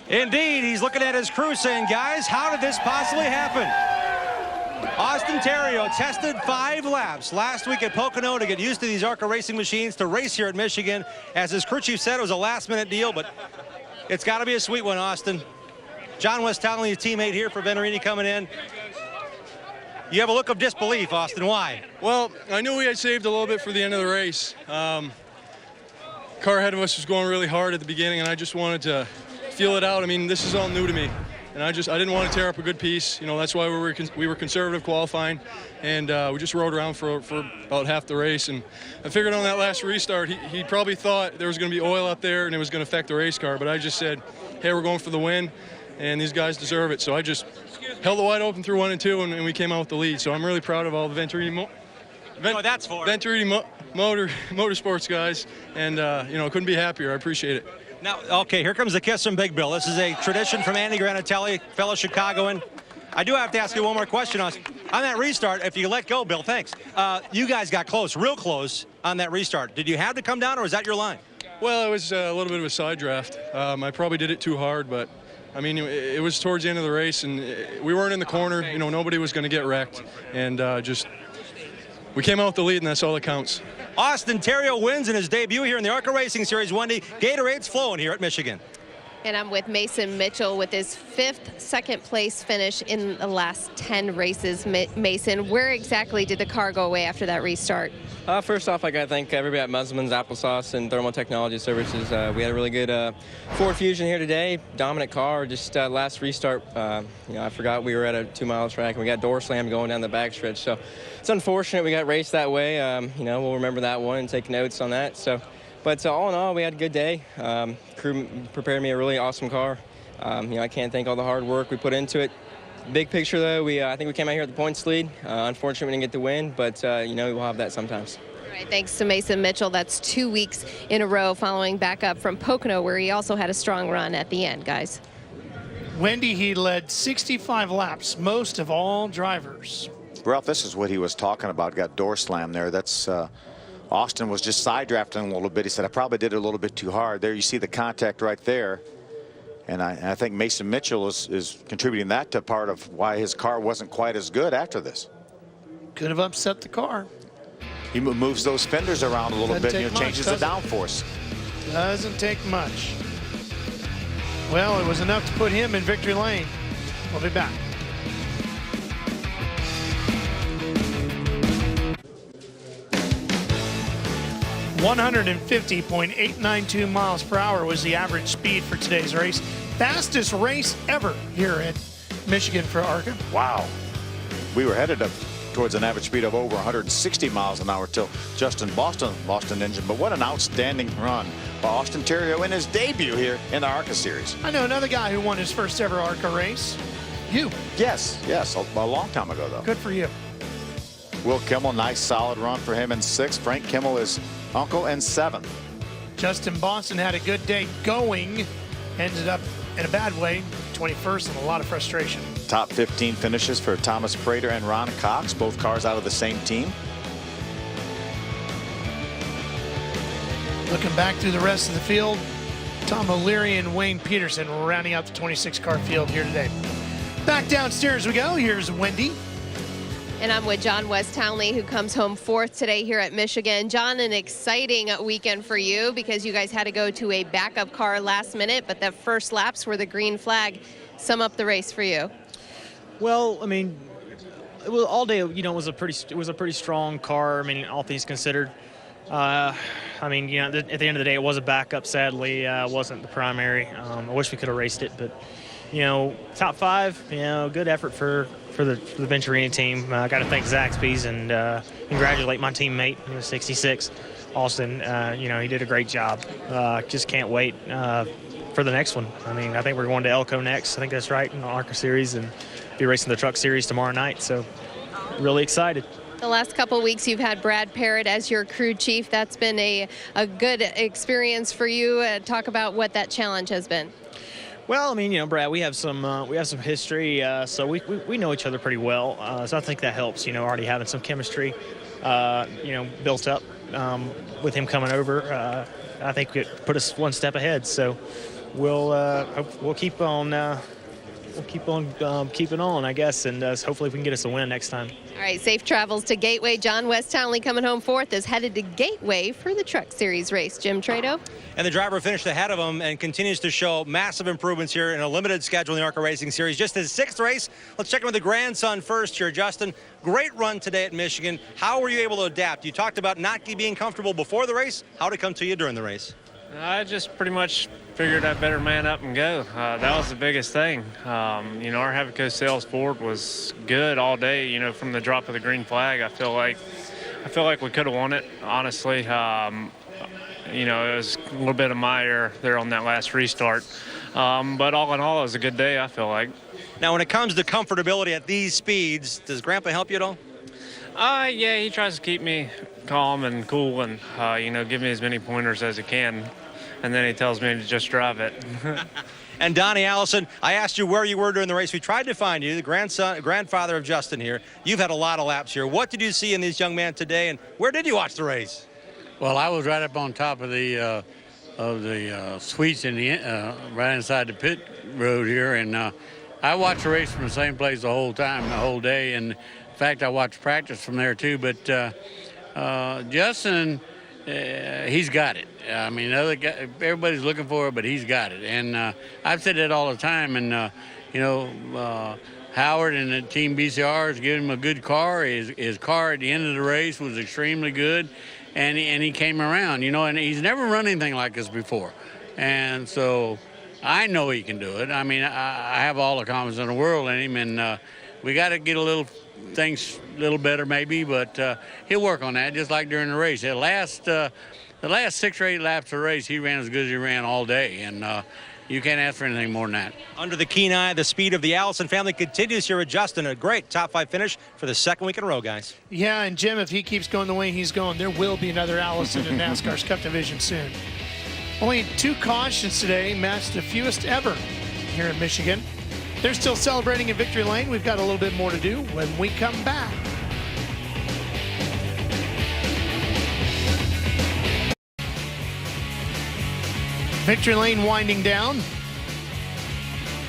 Indeed, he's looking at his crew saying, guys, how did this possibly happen? Austin Theriault tested 5 laps last week at Pocono to get used to these ARCA racing machines to race here at Michigan. As his crew chief said, it was a last-minute deal, but it's got to be a sweet one, Austin. John West-Townley, his teammate here for Venturini coming in. You have a look of disbelief, Austin. Why? Well, I knew we had saved a little bit for the end of the race. Car ahead of us was going really hard at the beginning, and I just wanted to feel it out. I mean, this is all new to me. And I didn't want to tear up a good piece. You know, that's why we were conservative qualifying, and we just rode around for about half the race. And I figured on that last restart, he probably thought there was going to be oil up there and it was going to affect the race car. But I just said, hey, we're going for the win, and these guys deserve it. So I just held it wide open through 1 and 2, and we came out with the lead. So I'm really proud of all the Venturini Motorsports guys, and you know, couldn't be happier. I appreciate it. Now, okay, here comes the kiss from Big Bill. This is a tradition from Andy Granatelli, fellow Chicagoan. I do have to ask you one more question on that restart. If you let go, Bill, thanks. You guys got close, real close on that restart. Did you have to come down, or was that your line? Well, it was a little bit of a side draft. I probably did it too hard, but I mean, it was towards the end of the race, and we weren't in the corner. You know, nobody was going to get wrecked, and we came out with the lead, and that's all that counts. Austin Theriault wins in his debut here in the ARCA Racing Series. Wendy, Gatorade's flowing here at Michigan. And I'm with Mason Mitchell with his 5th second-place finish in the last 10 races. Mason, where exactly did the car go away after that restart? First off, I got to thank everybody at Musselman's Applesauce and Thermal Technology Services. We had a really good Ford Fusion here today. Dominant car. Just last restart, you know, I forgot we were at a 2-mile track and we got door slammed going down the backstretch. So it's unfortunate we got raced that way. You know, we'll remember that one and take notes on that. So, but all in all, we had a good day. Crew prepared me a really awesome car. You know, I can't thank all the hard work we put into it. Big picture, though, I think we came out here with the points lead. Unfortunately, we didn't get the win, but, you know, we'll have that sometimes. All right, thanks to Mason Mitchell. That's 2 weeks in a row following back up from Pocono, where he also had a strong run at the end, guys. Wendy, he led 65 laps, most of all drivers. Ralph, this is what he was talking about. Got door slammed there. That's Austin was just side drafting a little bit. He said, I probably did it a little bit too hard. There you see the contact right there. And I think Mason Mitchell is contributing that to part of why his car wasn't quite as good after this. Could have upset the car. He moves those fenders around a little bit, you know, changes the downforce. Doesn't take much. Well, it was enough to put him in victory lane. We'll be back. .892 miles per hour was the average speed for today's race. Fastest race ever here at Michigan for ARCA. Wow. We were headed up towards an average speed of over 160 miles an hour till Justin Boston lost an engine. But what an outstanding run by Austin Theriault in his debut here in the ARCA Series. I know another guy who won his first ever ARCA race. You. Yes, a long time ago, though. Good for you. Will Kimmel, nice solid run for him in 6th. Frank Kimmel is uncle in 7th. Justin Boston had a good day going, ended up in a bad way, 21st, and a lot of frustration. Top 15 finishes for Thomas Prater and Ron Cox, both cars out of the same team. Looking back through the rest of the field, Tom O'Leary and Wayne Peterson rounding out the 26-car field here today. Back downstairs we go. Here's Wendy. And I'm with John West-Townley, who comes home 4th today here at Michigan. John, an exciting weekend for you because you guys had to go to a backup car last minute, but the first laps were the green flag. Sum up the race for you. Well, I mean, it was all day. You know, it was a pretty strong car. I mean, all things considered. I mean, you know, at the end of the day, it was a backup. Sadly, wasn't the primary. I wish we could have raced it, but top 5, good effort for the Venturini team. I got to thank Zaxby's and congratulate my teammate, 66, Austin. He did a great job. Just can't wait for the next one. I mean, I think we're going to Elko next. I think that's right, in the ARCA series, and be racing the truck series tomorrow night. So really excited. The last couple of weeks you've had Brad Parrott as your crew chief. That's been a good experience for you. Talk about what that challenge has been. Well, I mean, Brad, we have some history, so we know each other pretty well. So I think that helps. Already having some chemistry, built up with him coming over. I think it put us one step ahead. So we'll keep on. We'll keep on keeping on, I guess, and hopefully we can get us a win next time. All right, safe travels to Gateway. John West Townley coming home 4th is headed to Gateway for the Truck Series race. Jim Trado. And the driver finished ahead of him and continues to show massive improvements here in a limited schedule in the ARCA Racing Series. Just his 6th race. Let's check in with the grandson first here. Justin, great run today at Michigan. How were you able to adapt? You talked about not being comfortable before the race. How did it come to you during the race? I just pretty much figured I'd better man up and go. That was the biggest thing. Our Havico sales Ford was good all day. From the drop of the green flag, I feel like we could have won it. Honestly, it was a little bit of my error there on that last restart. But all in all, it was a good day, I feel like. Now, when it comes to comfortability at these speeds, does Grandpa help you at all? Yeah, he tries to keep me calm and cool and, give me as many pointers as he can. And then he tells me to just drive it. And Donnie Allison, I asked you where you were during the race. We tried to find you, the grandfather of Justin here. You've had a lot of laps here. What did you see in these young men today, and where did you watch the race? Well, I was right up on top of the suites in the right inside the pit road here, and I watched the race from the same place the whole time, the whole day. And in fact, I watched practice from there too. But Justin, he's got it. I mean, everybody's looking for it, but he's got it. And I've said that all the time. And Howard and the team BCR is giving him a good car. His car at the end of the race was extremely good, and he came around. And he's never run anything like this before, and so I know he can do it. I mean, I have all the confidence in the world in him, and we got to get things a little better maybe, but he'll work on that just like during the race. The last 6 or 8 laps of the race, he ran as good as he ran all day, and you can't ask for anything more than that. Under the keen eye, the speed of the Allison family continues here with Justin. A great top 5 finish for the 2nd week in a row, guys. Yeah, and Jim, if he keeps going the way he's going, there will be another Allison in NASCAR's Cup Division soon. Only 2 cautions today, matched the fewest ever here in Michigan. They're still celebrating in Victory Lane. We've got a little bit more to do when we come back. Victory Lane winding down.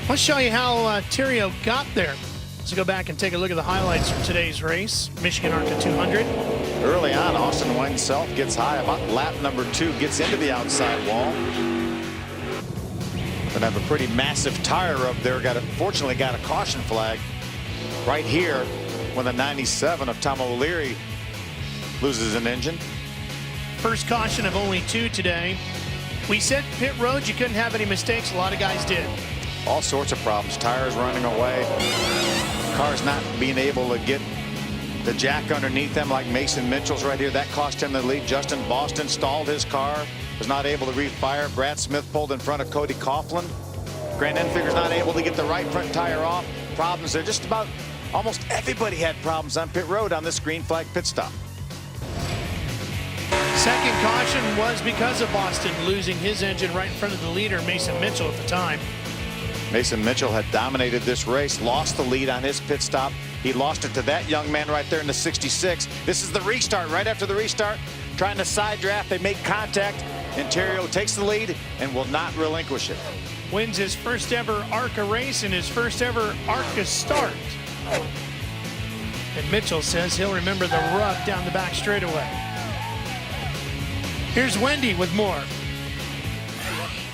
Let's show you how Terrio got there. Let's go back and take a look at the highlights from today's race. Michigan ARCA 200. Early on, Austin himself gets high. About lap number 2, gets into the outside wall. Gonna have a pretty massive tire up there. Fortunately got a caution flag right here when the 97 of Tom O'Leary loses an engine. First caution of only 2 today. We said pit road, you couldn't have any mistakes. A lot of guys did. All sorts of problems. Tires running away. Cars not being able to get the jack underneath them like Mason Mitchell's right here. That cost him the lead. Justin Boston stalled his car. Was not able to refire. Brad Smith pulled in front of Cody Coughlin. Grant Enfinger's not able to get the right front tire off. Problems there. Just about almost everybody had problems on pit road on this green flag pit stop. Second caution was because of Boston losing his engine right in front of the leader, Mason Mitchell, at the time. Mason Mitchell had dominated this race, lost the lead on his pit stop. He lost it to that young man right there in the 66. This is the restart. Right after the restart, trying to side draft, they make contact. Ontario takes the lead and will not relinquish it. Wins his first ever ARCA race and his first ever ARCA start. And Mitchell says he'll remember the rub down the back straightaway. Here's Wendy with more.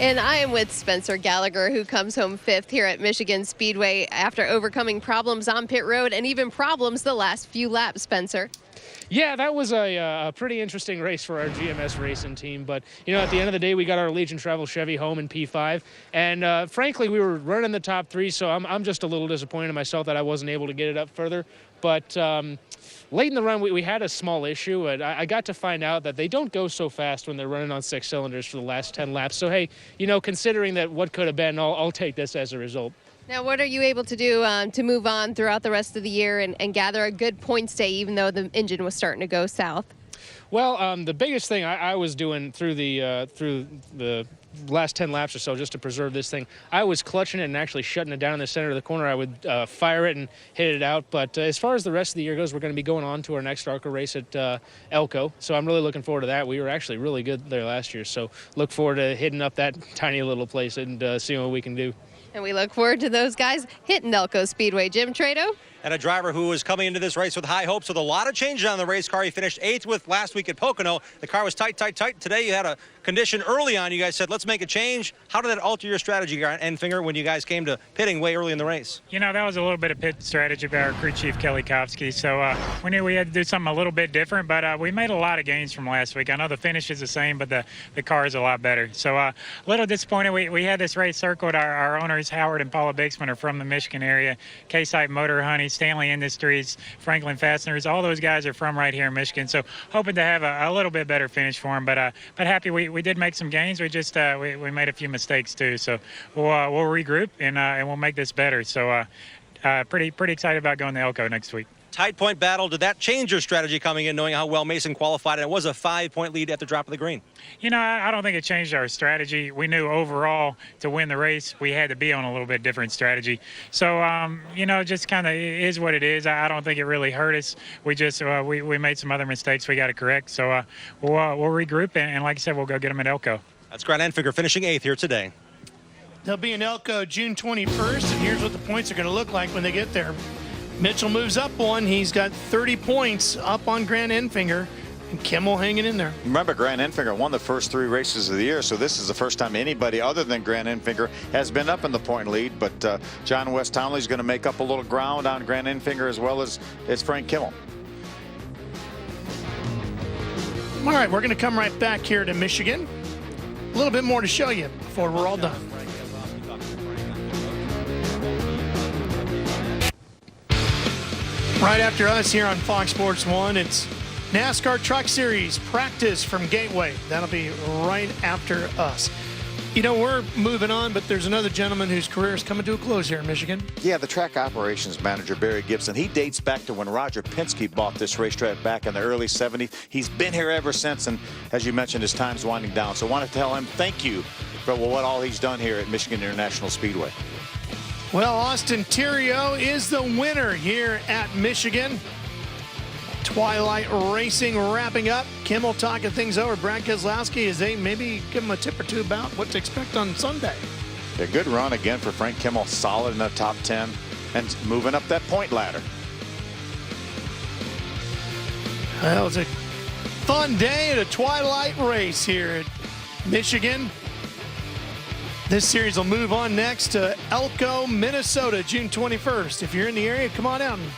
And I am with Spencer Gallagher, who comes home 5th here at Michigan Speedway after overcoming problems on pit road and even problems the last few laps, Spencer. Yeah, that was a pretty interesting race for our GMS racing team. But, you know, at the end of the day, we got our Legion Travel Chevy home in P5. And frankly, we were running the top 3, so I'm just a little disappointed in myself that I wasn't able to get it up further. But late in the run, we had a small issue. And I got to find out that they don't go so fast when they're running on 6 cylinders for the last 10 laps. So, hey, you know, considering that what could have been, I'll take this as a result. Now, what are you able to do to move on throughout the rest of the year and gather a good points day, even though the engine was starting to go south? Well, the biggest thing I was doing through the last 10 laps or so, just to preserve this thing, I was clutching it and actually shutting it down in the center of the corner. I would fire it and hit it out. But as far as the rest of the year goes, we're going to be going on to our next ARCA race at Elko. So I'm really looking forward to that. We were actually really good there last year. So look forward to hitting up that tiny little place and seeing what we can do. And we look forward to those guys hitting Elko Speedway. Jim Trado. And a driver who was coming into this race with high hopes with a lot of changes on the race car. He finished 8th with last week at Pocono. The car was tight. Today you had a condition early on. You guys said, let's make a change. How did that alter your strategy, Enfinger, when you guys came to pitting way early in the race? You know, that was a little bit of pit strategy by our crew chief, Kelly Kopsky. So we knew we had to do something a little bit different, but we made a lot of gains from last week. I know the finish is the same, but the car is a lot better. So a little disappointed. We had this race circled. Our owners, Howard and Paula Bixman, are from the Michigan area. K-Site Motor Honey, Stanley Industries, Franklin Fasteners, all those guys are from right here in Michigan. So hoping to have a little bit better finish for them, but happy we did make some gains. We just we made a few mistakes too. So we'll regroup and we'll make this better. So pretty excited about going to Elko next week. Tight point battle. Did that change your strategy coming in, knowing how well Mason qualified? And it was a 5-point lead at the drop of the green. You know, I don't think it changed our strategy. We knew overall to win the race, we had to be on a little bit different strategy. So, you know, just kind of is what it is. I don't think it really hurt us. We just we made some other mistakes we got to correct. So we'll regroup, and like I said, we'll go get them at Elko. That's Grant Enfinger finishing 8th here today. They'll be in Elko June 21st, and here's what the points are going to look like when they get there. Mitchell moves up one. He's got 30 points up on Grant Enfinger, and Kimmel hanging in there. Remember, Grant Enfinger won the first 3 races of the year, so this is the first time anybody other than Grant Enfinger has been up in the point lead. But John West Townley is going to make up a little ground on Grant Enfinger as well as Frank Kimmel. All right, we're going to come right back here to Michigan. A little bit more to show you before we're all done. Right after us here on Fox Sports 1, it's NASCAR Truck Series practice from Gateway. That'll be right after us. You know, we're moving on, but there's another gentleman whose career is coming to a close here in Michigan. Yeah, the track operations manager, Barry Gibson. He dates back to when Roger Penske bought this racetrack back in the early 70s. He's been here ever since, and as you mentioned, his time's winding down. So I want to tell him thank you for what all he's done here at Michigan International Speedway. Well, Austin Theriault is the winner here at Michigan. Twilight Racing wrapping up. Kimmel talking things over. Brad Keselowski, as they maybe give him a tip or two about what to expect on Sunday. A good run again for Frank Kimmel. Solid in the top 10 and moving up that point ladder. Well, it was a fun day at a Twilight race here at Michigan. This series will move on next to Elko, Minnesota, June 21st. If you're in the area, come on out and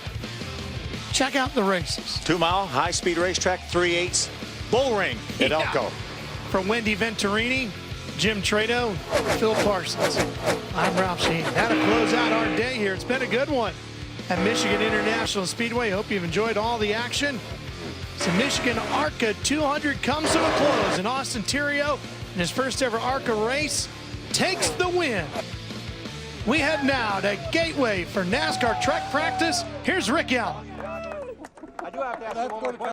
check out the races. 2-mile high-speed racetrack, 3/8 bull ring at Elko. For Wendy Venturini, Jim Trado, Phil Parsons, I'm Ralph Sheen. That'll close out our day here. It's been a good one at Michigan International Speedway. Hope you've enjoyed all the action. So Michigan ARCA 200 comes to a close, and Austin Theriault in his first ever ARCA race takes the win. We head now to Gateway for NASCAR track practice. Here's Rick Allen. I do have to ask you one more question.